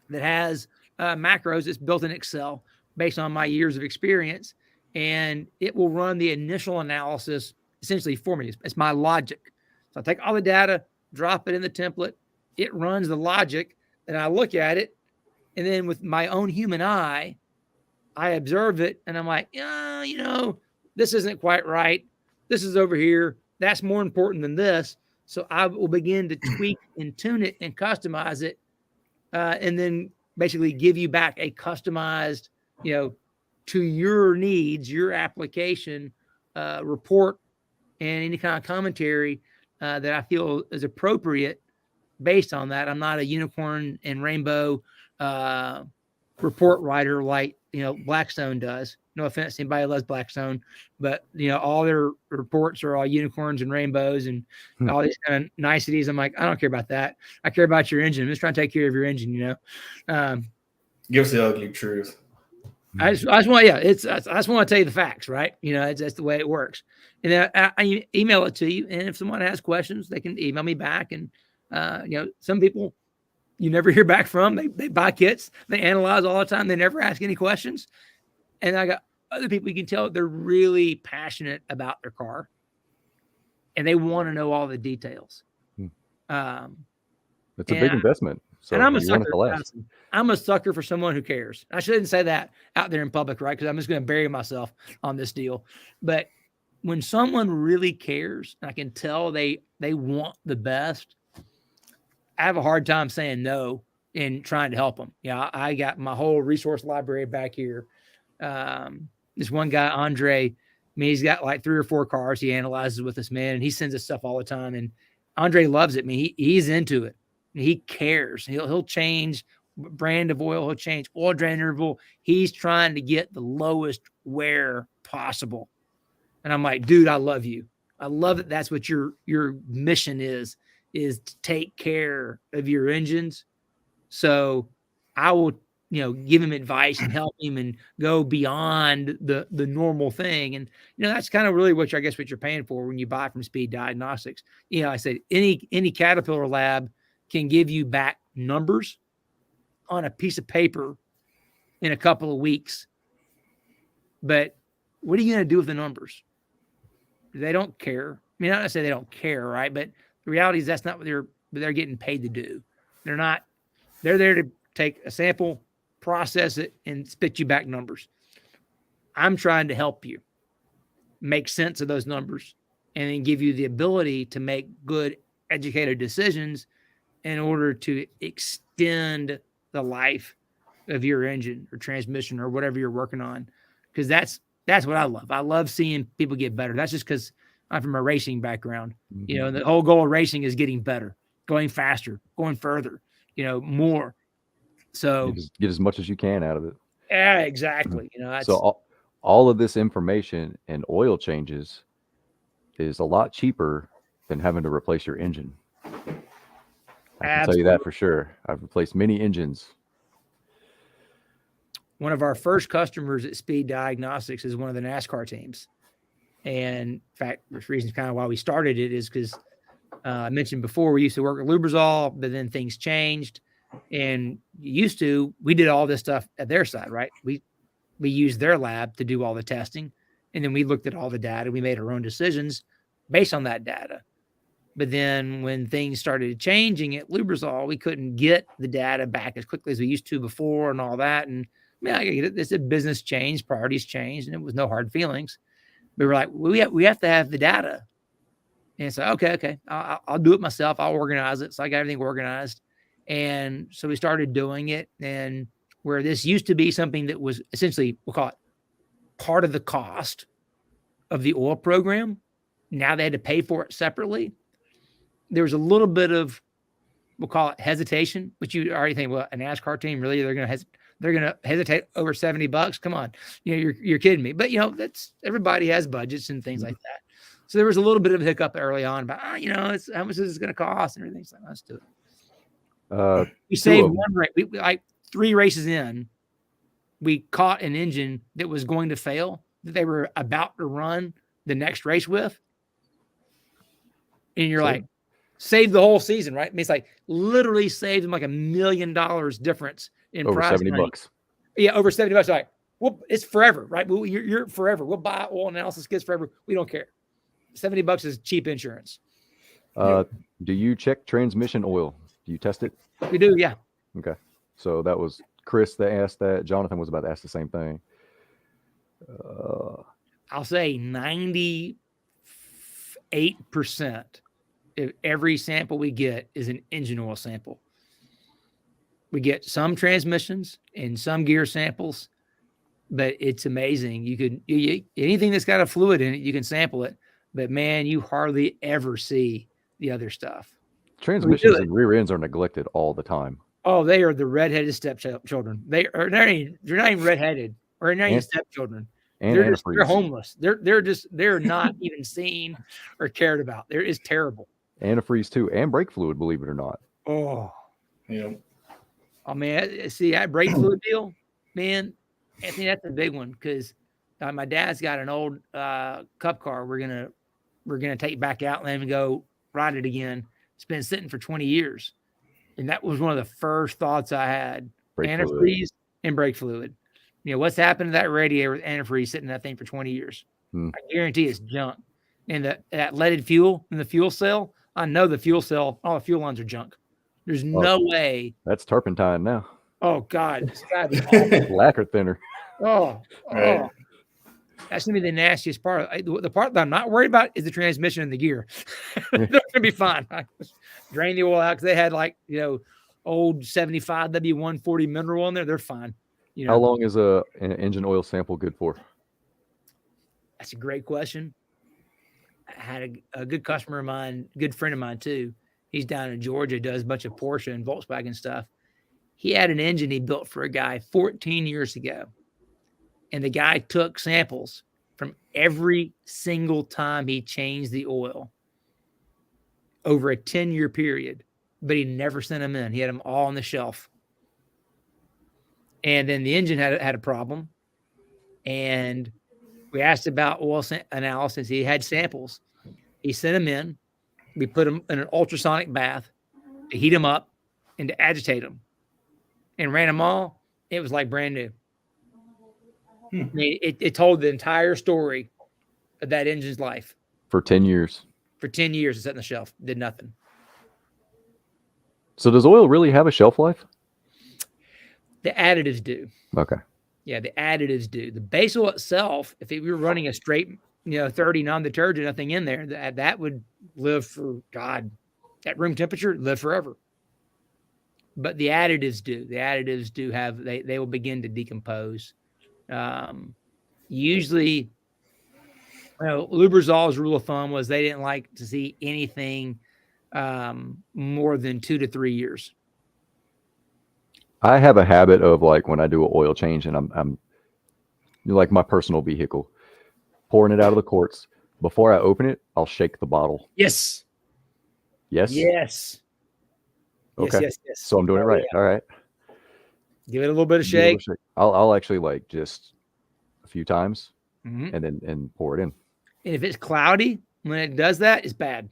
that has macros. It's built in Excel based on my years of experience. and it will run the initial analysis essentially for me. It's my logic. So I take all the data, drop it in the template. It runs the logic, and I look at it, and then with my own human eye, I observe it, and I'm like, yeah, this isn't quite right. This is over here. That's more important than this. So I will begin to tweak and tune it and customize it, and then basically give you back a customized, to your needs, your application report, and any kind of commentary that I feel is appropriate based on that. I'm not a unicorn and rainbow report writer like Blackstone does. No offense to anybody who loves Blackstone, but all their reports are all unicorns and rainbows and all these kind of niceties. I'm like, I don't care about that. I care about your engine. I'm just trying to take care of your engine. Give us the ugly truth. I just want to tell you the facts, right? That's the way it works. And then I email it to you, and if someone has questions, they can email me back. And some people you never hear back from. They buy kits, they analyze all the time, they never ask any questions. And I got other people, you can tell they're really passionate about their car, and they want to know all the details. It's a big investment. So and I'm a sucker. I'm a sucker for someone who cares. I shouldn't say that out there in public, right? Because I'm just going to bury myself on this deal. But when someone really cares, I can tell they want the best. I have a hard time saying no and trying to help them. I got my whole resource library back here. This one guy, Andre, he's got like 3 or 4 cars he analyzes with us, man, and he sends us stuff all the time. And Andre loves it. He's into it. He cares. He'll change brand of oil. He'll change oil drain interval. He's trying to get the lowest wear possible. And I'm like, dude, I love you. I love that. That's what your mission is to take care of your engines. So I will, give him advice and help him and go beyond the normal thing. And, that's kind of really what you're paying for when you buy from Speed Diagnostics. I said, any Caterpillar lab can give you back numbers on a piece of paper in a couple of weeks. But what are you going to do with the numbers? They don't care. I mean, not to say they don't care, right? But the reality is that's not what they're getting paid to do. They're there to take a sample, process it, and spit you back numbers. I'm trying to help you make sense of those numbers and then give you the ability to make good, educated decisions in order to extend the life of your engine or transmission or whatever you're working on. Because that's what I love. I love seeing people get better. That's just because I'm from a racing background. Mm-hmm. The whole goal of racing is getting better, going faster, going further, more. So get as much as you can out of it. Yeah, exactly. So all of this information and oil changes is a lot cheaper than having to replace your engine. I can tell you that for sure. I've replaced many engines. One of our first customers at Speed Diagnostics is one of the NASCAR teams. And in fact, the reason kind of why we started it is because I mentioned before, we used to work with Lubrizol, but then things changed. And we did all this stuff at their side, right? We used their lab to do all the testing. And then we looked at all the data. We made our own decisions based on that data. But then when things started changing at Lubrizol, we couldn't get the data back as quickly as we used to before and all that. And I get it. It's a business change, priorities changed, and it was no hard feelings. We were like, we have to have the data. And so, okay, I'll do it myself. I'll organize it. So I got everything organized. And so we started doing it. And where this used to be something that was essentially, we'll call it part of the cost of the oil program, now they had to pay for it separately. There was a little bit of, we'll call it hesitation, but you already think, well, a NASCAR team, really, they're going to hesitate over $70. Come on. You're kidding me. But that's, everybody has budgets and things like that. So there was a little bit of a hiccup early on about, it's how much is it going to cost and everything. So let's do it. We saved one race. We like 3 races in, we caught an engine that was going to fail that they were about to run the next race with. And you're like, save the whole season, right? I mean, it's like literally saved them like $1 million difference in over prize $70. Yeah, over $70. Like, Well, it's forever, right? You're forever. We'll buy oil analysis kits forever. We don't care. $70 is cheap insurance. Do you check transmission oil? Do you test it? We do, yeah. Okay. So that was Chris that asked that. Jonathan was about to ask the same thing. I'll say 98% of every sample we get is an engine oil sample. We get some transmissions and some gear samples, but it's amazing. Anything that's got a fluid in it, you can sample it. But man, you hardly ever see the other stuff. Transmissions and rear ends are neglected all the time. Oh, they are the redheaded stepchildren. They're not even redheaded or not even stepchildren. They're homeless. They're not even seen or cared about. It's terrible. Antifreeze too, and brake fluid, believe it or not. Oh, Yeah. Oh man, see that brake fluid deal, man. Anthony, that's a big one because my dad's got an old Cup car. We're gonna take back out and let him go ride it again. It's been sitting for 20 years, and that was one of the first thoughts I had: antifreeze and brake fluid. You know what's happened to that radiator with antifreeze sitting in that thing for 20 years? I guarantee it's junk. And that leaded fuel in the fuel cell, I know the fuel cell, all the fuel lines are junk. There's no way. That's turpentine now. Oh God, it's gotta be awful. Lacquer thinner. Oh, that's gonna be the nastiest part. The part that I'm not worried about is the transmission and the gear. They're gonna be fine. I drain the oil out because they had old 75 W140 mineral in there. They're fine. How long is an engine oil sample good for? That's a great question. I had a good customer of mine, good friend of mine too. He's down in Georgia, does a bunch of Porsche and Volkswagen stuff. He had an engine he built for a guy 14 years ago. And the guy took samples from every single time he changed the oil over a 10-year period, but he never sent them in. He had them all on the shelf. And then the engine had a problem. And we asked about oil analysis. He had samples. He sent them in. We put them in an ultrasonic bath to heat them up and to agitate them, and ran them all. It was like brand new. I mean, it told the entire story of that engine's life. For 10 years. For 10 years, it sat on the shelf, did nothing. So does oil really have a shelf life? The additives do. Okay. Yeah, the additives do. The base oil itself, if we were running a straight, 30 non-detergent, nothing in there, that would live for, God, at room temperature, live forever. But the additives do. The additives do have, they will begin to decompose. Usually, Lubrizol's rule of thumb was they didn't like to see anything more than 2 to 3 years. I have a habit of when I do an oil change and I'm like my personal vehicle, pouring it out of the quarts. Before I open it, I'll shake the bottle. Yes. Yes? Yes. Okay. Yes. So I'm doing it right. Yeah. All right. Give it a little bit of shake. I'll actually just a few times and then pour it in. And if it's cloudy, when it does that, it's bad.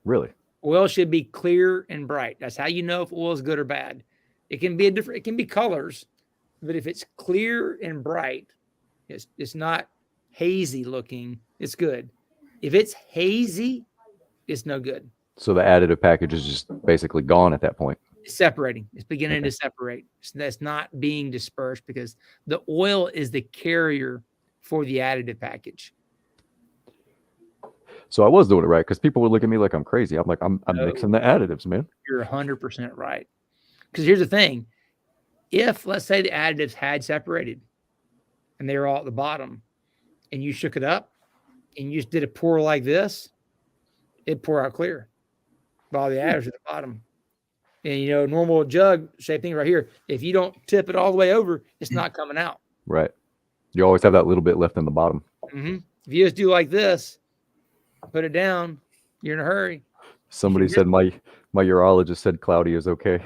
Really? Oil should be clear and bright. That's how you know if oil is good or bad. It can be it can be colors, but if it's clear and bright, it's not hazy looking, it's good. If it's hazy, it's no good. So the additive package is just basically gone at that point. It's separating. It's beginning to separate. So that's not being dispersed because the oil is the carrier for the additive package. So I was doing it right because people would look at me like I'm crazy. I'm like, I'm mixing the additives, man. You're 100% right. Because here's the thing. If, let's say, the additives had separated and they were all at the bottom and you shook it up and you just did a pour like this, it'd pour out clear. But all the additives at the bottom. And, normal jug shaped thing right here, if you don't tip it all the way over, it's not coming out. Right. You always have that little bit left in the bottom. Mm-hmm. If you just do like this, put it down, you're in a hurry. Somebody said my urologist said cloudy is okay.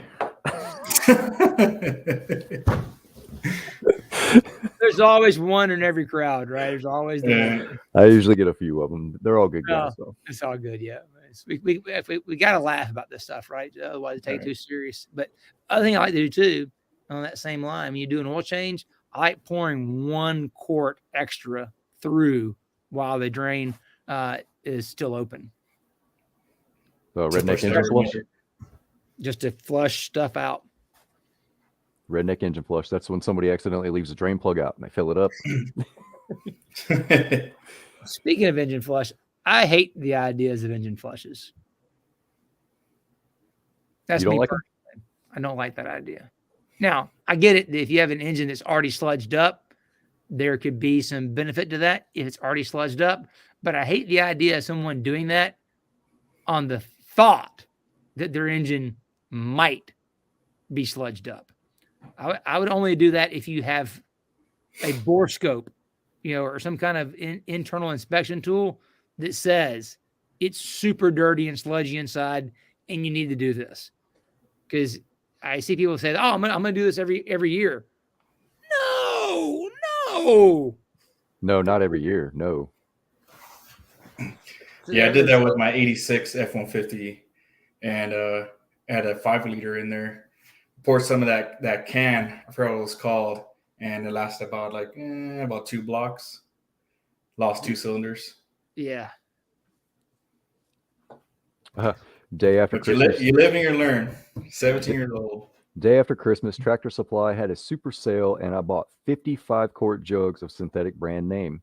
There's always one in every crowd, right? There's always one. I usually get a few of them. They're all good guys. So. It's all good, yeah. We got to laugh about this stuff, right? Otherwise, take it too serious. But other thing I like to do too, on that same line, when you do an oil change, I like pouring 1 quart extra through while the drain is still open, So To redneck push that engine flush. remover. just to flush stuff out. Redneck engine flush. That's when somebody accidentally leaves a drain plug out and they fill it up. Speaking of engine flush, I hate the ideas of engine flushes. That's You don't me like 'em? personally. I don't like that idea. Now, I get it. If you have an engine that's already sludged up, there could be some benefit to that if it's already sludged up. But I hate the idea of someone doing that on the thought that their engine might be sludged up. I would only do that if you have a bore scope, or some kind of internal inspection tool that says it's super dirty and sludgy inside, and you need to do this. Because I see people say, "Oh, I'm gonna do this every year." No. No, not every year. No. Yeah, I did that with my 86 F-150 and had a 5-liter in there. Poured some of that can, I forgot what it was called, and it lasted about about 2 blocks. Lost 2 cylinders. Yeah. Day after But Christmas. you live and you learn. 17 years old. Day after Christmas, Tractor Supply had a super sale, and I bought 55 quart jugs of synthetic brand name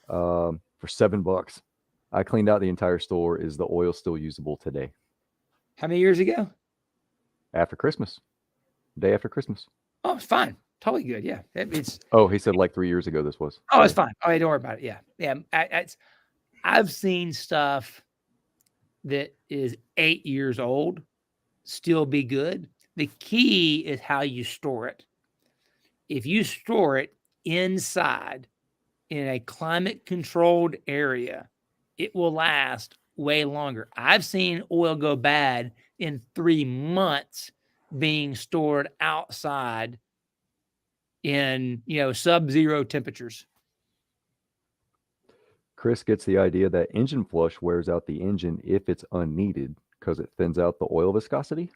for $7. I cleaned out the entire store. Is the oil still usable today? How many years ago? After Christmas. Day after Christmas. Oh, it's fine. Totally good. Yeah. It's Oh, he said like 3 years ago this was. it's fine. Oh, don't worry about it. Yeah. Yeah. I've seen stuff that is 8 years old still be good. The key is how you store it. If you store it inside in a climate controlled area, it will last way longer. I've seen oil go bad in 3 months being stored outside in, sub-zero temperatures. Chris gets the idea that engine flush wears out the engine if it's unneeded because it thins out the oil viscosity.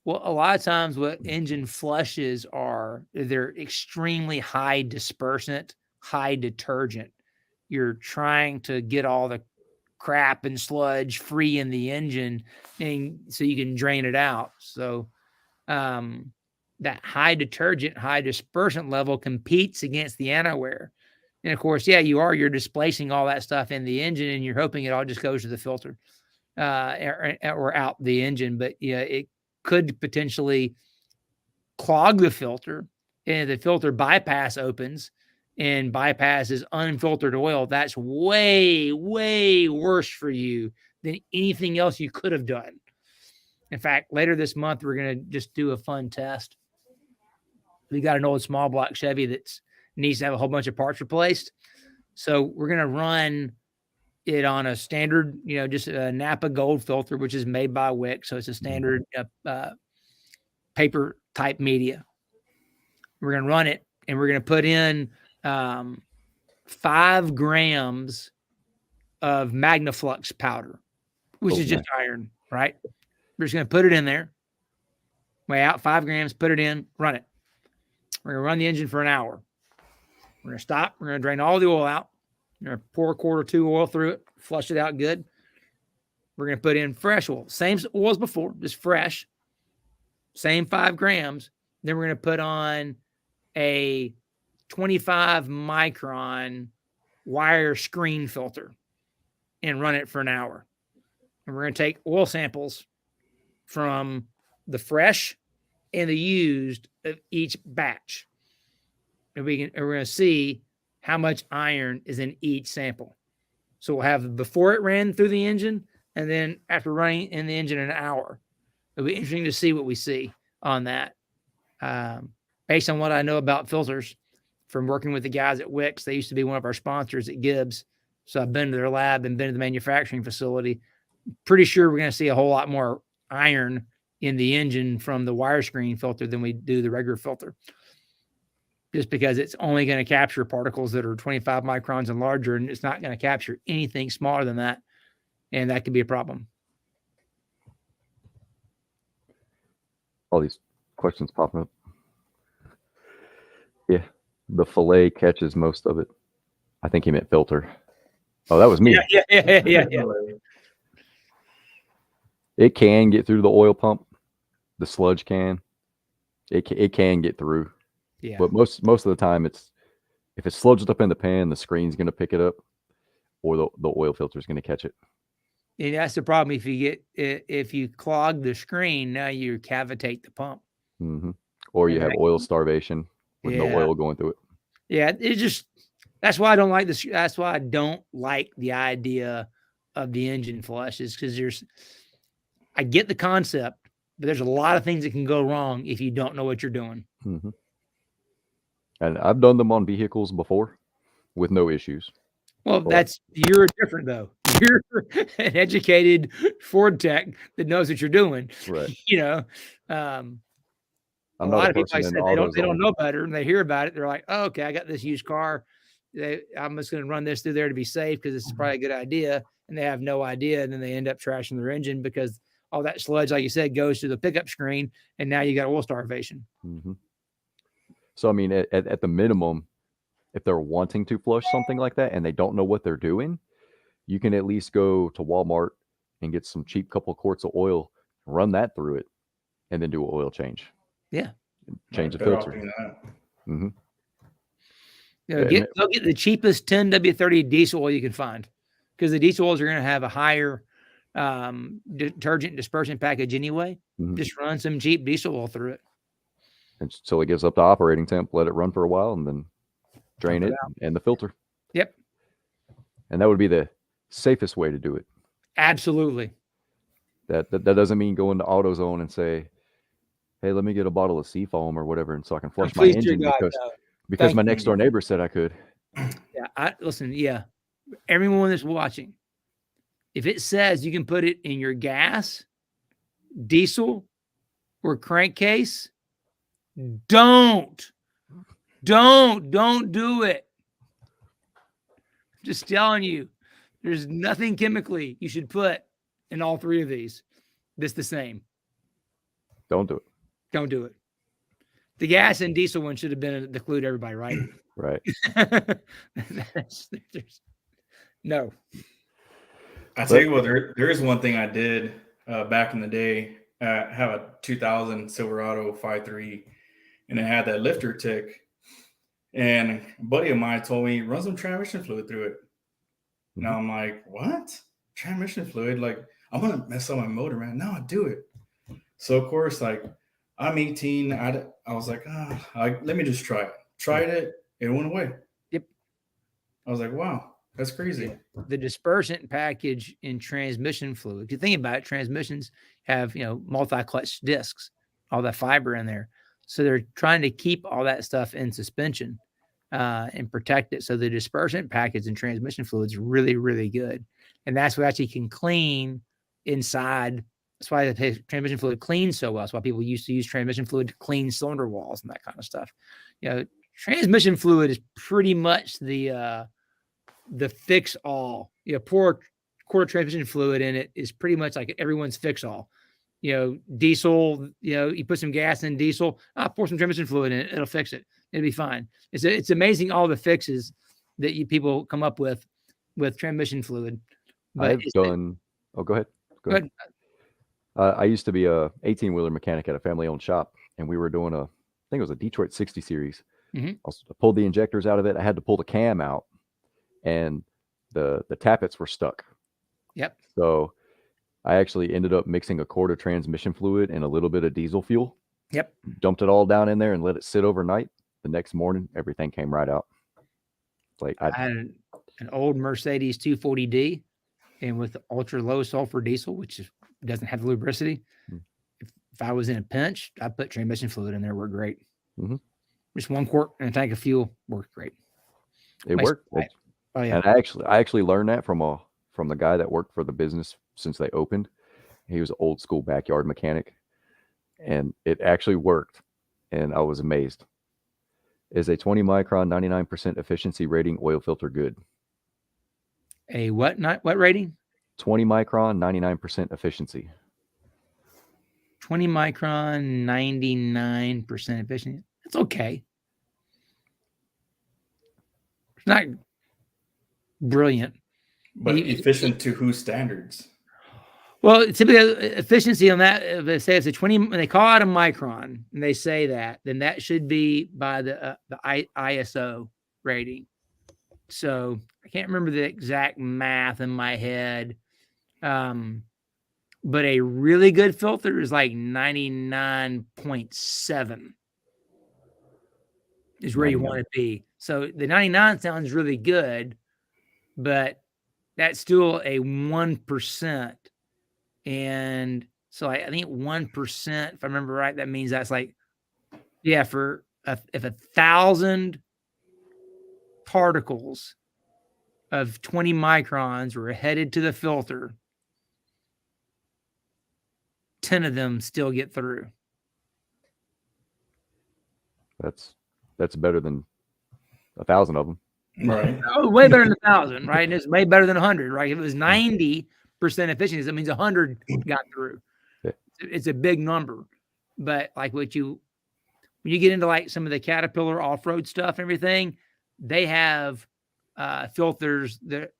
Well, a lot of times what engine flushes are, they're extremely high dispersant, high detergent. You're trying to get all the crap and sludge free in the engine and so you can drain it out. So that high detergent, high dispersant level competes against the anti-wear. And of course, you're displacing all that stuff in the engine and you're hoping it all just goes to the filter or out the engine. But it could potentially clog the filter, and if the filter bypass opens and bypasses unfiltered oil, that's way, way worse for you than anything else you could have done. In fact, later this month, we're going to just do a fun test. We got an old small block Chevy that needs to have a whole bunch of parts replaced. So we're going to run it on a standard, just a Napa Gold filter, which is made by Wick. So it's a standard paper type media. We're going to run it and we're going to put in 5 grams of Magnaflux powder, which is just iron, right? We're just going to put it in there, weigh out 5 grams, put it in, run it. We're going to run the engine for an hour. We're going to stop. We're going to drain all the oil out. We're going to pour a quart or 2 oil through it, flush it out good. We're going to put in fresh oil, same oil as before, just fresh, same 5 grams. Then we're going to put on a 25 micron wire screen filter and run it for an hour. And we're going to take oil samples from the fresh and the used of each batch. And we're going to see how much iron is in each sample. So we'll have before it ran through the engine and then after running in the engine an hour. It'll be interesting to see what we see on that. Based on what I know about filters from working with the guys at Wix, they used to be one of our sponsors at Gibbs. So I've been to their lab and been to the manufacturing facility. Pretty sure we're going to see a whole lot more iron in the engine from the wire screen filter than we do the regular filter. Just because it's only going to capture particles that are 25 microns and larger, and it's not going to capture anything smaller than that. And that could be a problem. All these questions popping up. The fillet catches most of it. I think he meant filter. Oh, that was me. Yeah. It can get through the oil pump. The sludge can. It can get through. Yeah. But most of the time, if it's sludged up in the pan, the screen's going to pick it up, or the oil filter is going to catch it. And that's the problem. If you clog the screen, now you cavitate the pump. Mm-hmm. Or you have oil starvation with no oil going through it. Yeah, that's why I don't like this. That's why I don't like the idea of the engine flushes, because I get the concept, but there's a lot of things that can go wrong if you don't know what you're doing. Mm-hmm. And I've done them on vehicles before with no issues. Well, you're different though. You're an educated Ford tech that knows what you're doing. Right. A lot of people, like I said, they don't know better, and they hear about it. They're like, "Oh, okay, I got this used car. I'm just going to run this through there to be safe because it's probably a good idea." And they have no idea, and then they end up trashing their engine because all that sludge, like you said, goes to the pickup screen, and now you got oil starvation. Mm-hmm. So, I mean, at the minimum, if they're wanting to flush something like that and they don't know what they're doing, you can at least go to Walmart and get some cheap couple quarts of oil, run that through it, and then do an oil change. Yeah. Change the filter. Mm-hmm. Go get the cheapest 10W30 diesel oil you can find, because the diesel oils are going to have a higher detergent dispersion package anyway. Mm-hmm. Just run some cheap diesel oil through it. And so it gives up the operating temp, let it run for a while, and then drain it and the filter. Yep. And that would be the safest way to do it. Absolutely. That doesn't mean go into AutoZone and say, "Hey, let me get a bottle of Seafoam or whatever, and so I can flush my engine because my next door neighbor said I could." Yeah, listen. Yeah, everyone that's watching, if it says you can put it in your gas, diesel, or crankcase, don't do it. Just telling you, there's nothing chemically you should put in all three of these. This the same. Don't do it. Don't do it. The gas and diesel one should have been to include everybody, right? Right. No. I tell you what, there is one thing I did back in the day. I have a 2000 Silverado 5.3, and it had that lifter tick. And a buddy of mine told me, run some transmission fluid through it. Mm-hmm. Now I'm like, what? Transmission fluid? Like, I'm going to mess up my motor, man. No, I'll do it. So, of course, like, I'm 18. I was like, let me just try it. Tried it. It went away. Yep. I was like, wow, that's crazy. The dispersant package in transmission fluid. If you think about it, transmissions have, multi-clutch discs, all that fiber in there. So they're trying to keep all that stuff in suspension and protect it. So the dispersant package in transmission fluid is really, really good. And that's what actually can clean inside. That's why the transmission fluid cleans so well. That's why people used to use transmission fluid to clean cylinder walls and that kind of stuff. Transmission fluid is pretty much the fix all. Pour a quart of transmission fluid in it is pretty much like everyone's fix all. Diesel, you put some gas in diesel, pour some transmission fluid in it, it'll fix it. It'll be fine. It's amazing all the fixes that people come up with transmission fluid. But go ahead. Go ahead. I used to be a 18-wheeler mechanic at a family-owned shop, and we were doing I think it was a Detroit 60 series. Mm-hmm. I pulled the injectors out of it. I had to pull the cam out, and the tappets were stuck. Yep. So I actually ended up mixing a quart of transmission fluid and a little bit of diesel fuel. Yep. Dumped it all down in there and let it sit overnight. The next morning, everything came right out. Like I had an old Mercedes 240D, and with the ultra low sulfur diesel, which doesn't have lubricity. If I was in a pinch, I put transmission fluid in there. Worked great. Mm-hmm. Just 1 quart and a tank of fuel worked great. It worked. Oh yeah. And I actually learned that from the guy that worked for the business since they opened. He was an old school backyard mechanic, and it actually worked. And I was amazed. Is a 20 micron 99% efficiency rating oil filter good? A what rating? 20 micron 99% efficiency. 20 micron 99% efficiency. That's okay. It's not brilliant. But efficient to whose standards? Well, typically efficiency on that, if they say it's a 20, when they call out a micron and they say that, then that should be by the ISO rating. So I can't remember the exact math in my head. But a really good filter is like 99.7 is where you want to be. So the 99 sounds really good, but that's still a 1%. And so I think 1%, if I remember right, that means that's like, yeah, if 1,000 particles of 20 microns were headed to the filter, 10 of them still get through. That's better than 1,000 of them. Right. Oh, way better than 1,000, right? And it's way better than 100, right? If it was 90% efficiency, that means 100 got through. Yeah. It's a big number. But like when you get into like some of the Caterpillar off-road stuff and everything, they have filters. The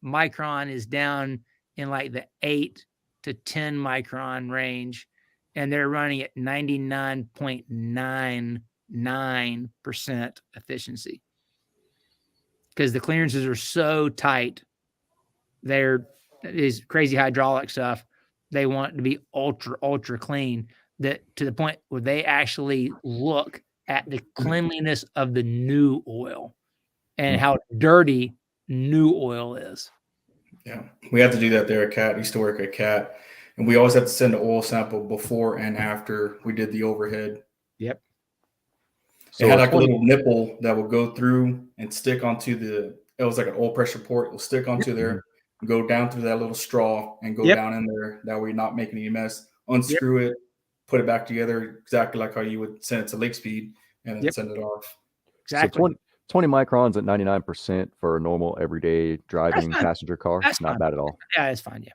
micron is down in like the 8 to 10 micron range, and they're running at 99.99% efficiency because the clearances are so tight. Is crazy hydraulic stuff. They want it to be ultra clean, that to the point where they actually look at the cleanliness of the new oil and how dirty new oil is. Yeah, we had to do that there at CAT. I used to work at CAT, and we always had to send an oil sample before and after we did the overhead. Yep. So it had like a little nipple that would go through and stick onto it was like an oil pressure port. It will stick onto there, go down through that little straw and go down in there. That way you're not making any mess. Unscrew it, put it back together exactly like how you would send it to Lake Speed and then send it off. Exactly. So 20 microns at 99% for a normal everyday driving passenger car. That's not fine. bad at all. Yeah, it's fine. Yeah.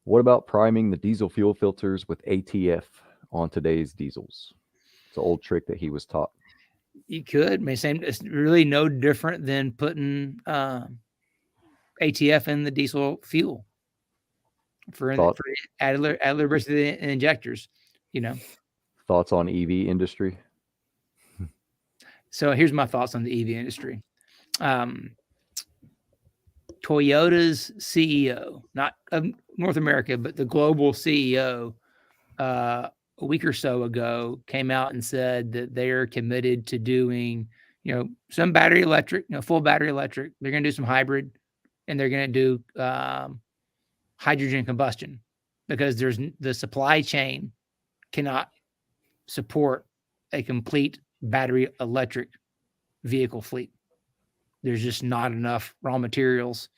What about priming the diesel fuel filters with ATF on today's diesels? It's an old trick that he was taught. You could. It's really no different than putting ATF in the diesel fuel for added lubricity and injectors. Thoughts on EV industry? So here's my thoughts on the EV industry. Toyota's CEO, not of North America, but the global CEO, a week or so ago came out and said that they're committed to doing, some battery electric, full battery electric. They're going to do some hybrid, and they're going to do hydrogen combustion because the supply chain cannot support a complete battery electric vehicle fleet. There's just not enough raw materials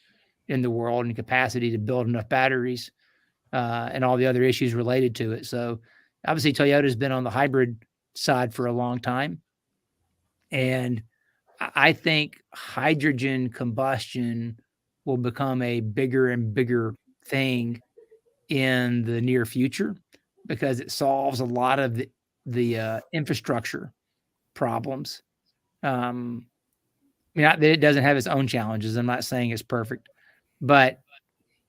in the world and capacity to build enough batteries and all the other issues related to it. So obviously Toyota's been on the hybrid side for a long time. And I think hydrogen combustion will become a bigger and bigger thing in the near future because it solves a lot of the infrastructure problems. It doesn't have its own challenges. I'm not saying it's perfect, but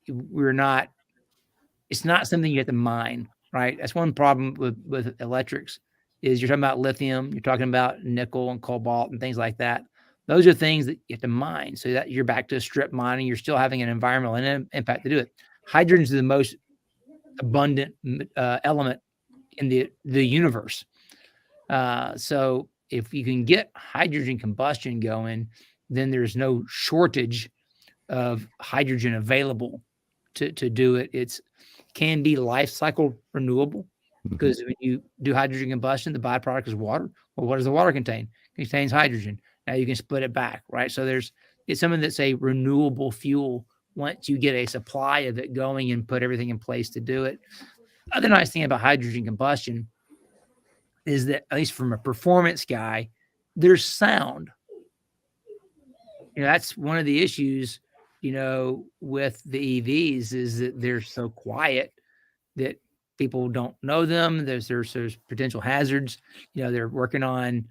it's not something you have to mine, right? That's one problem with electrics is you're talking about lithium, you're talking about nickel and cobalt and things like that. Those are things that you have to mine. So that you're back to strip mining. You're still having an environmental impact to do it. Hydrogen is the most abundant element in the universe. So if you can get hydrogen combustion going, then there's no shortage of hydrogen available to do it. It can be life cycle renewable because when you do hydrogen combustion, the byproduct is water. Well, what does the water contain? It contains hydrogen. Now you can split it back, right? So it's something that's a renewable fuel once you get a supply of it going and put everything in place to do it. Other nice thing about hydrogen combustion is that, at least from a performance guy, there's sound. That's one of the issues, with the EVs is that they're so quiet that people don't know them. There's potential hazards. They're working on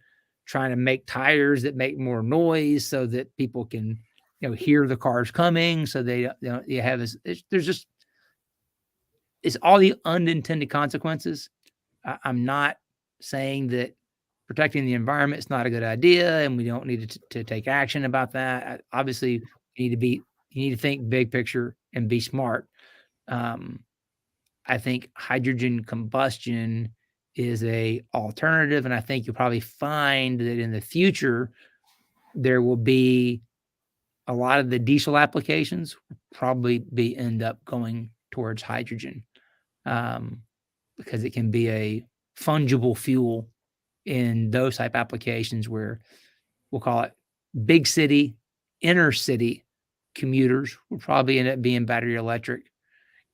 trying to make tires that make more noise so that people can, hear the cars coming. So you have this, it's all the unintended consequences. I'm not saying that protecting the environment is not a good idea and we don't need to take action about that. Obviously, you need to think big picture and be smart. I think hydrogen combustion is a alternative, and I think you'll probably find that in the future there will be a lot of the diesel applications probably end up going towards hydrogen, because it can be a fungible fuel in those type applications where we'll call it big city, inner city commuters will probably end up being battery electric.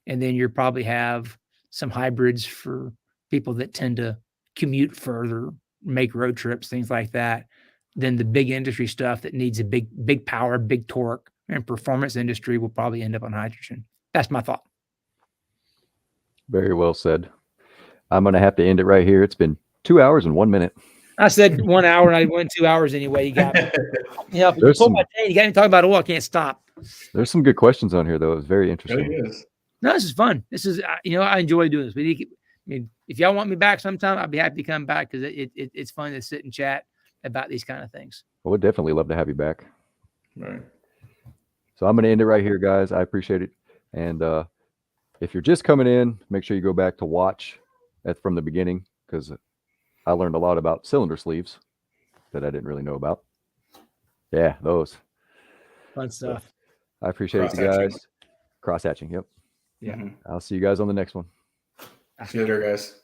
And then you probably have some hybrids for people that tend to commute further, make road trips, things like that. Then the big industry stuff that needs a big power, big torque, and performance industry will probably end up on hydrogen. That's my thought. Very well said. I'm going to have to end it right here. It's been 2 hours and 1 minute. I said 1 hour and I went 2 hours anyway. You got me. If you pull my chain, you got me talking about oil. I can't stop. There's some good questions on here, though. It's very interesting. It is. No, this is fun. This is, I enjoy doing this. If y'all want me back sometime, I'd be happy to come back because it's fun to sit and chat about these kind of things. I would definitely love to have you back. Right. So I'm going to end it right here, guys. I appreciate it. And if you're just coming in, make sure you go back to watch from the beginning, because I learned a lot about cylinder sleeves that I didn't really know about. Yeah, those. Fun stuff. I appreciate it, you guys. Cross hatching. Yep. Yeah. I'll see you guys on the next one. See you later, guys.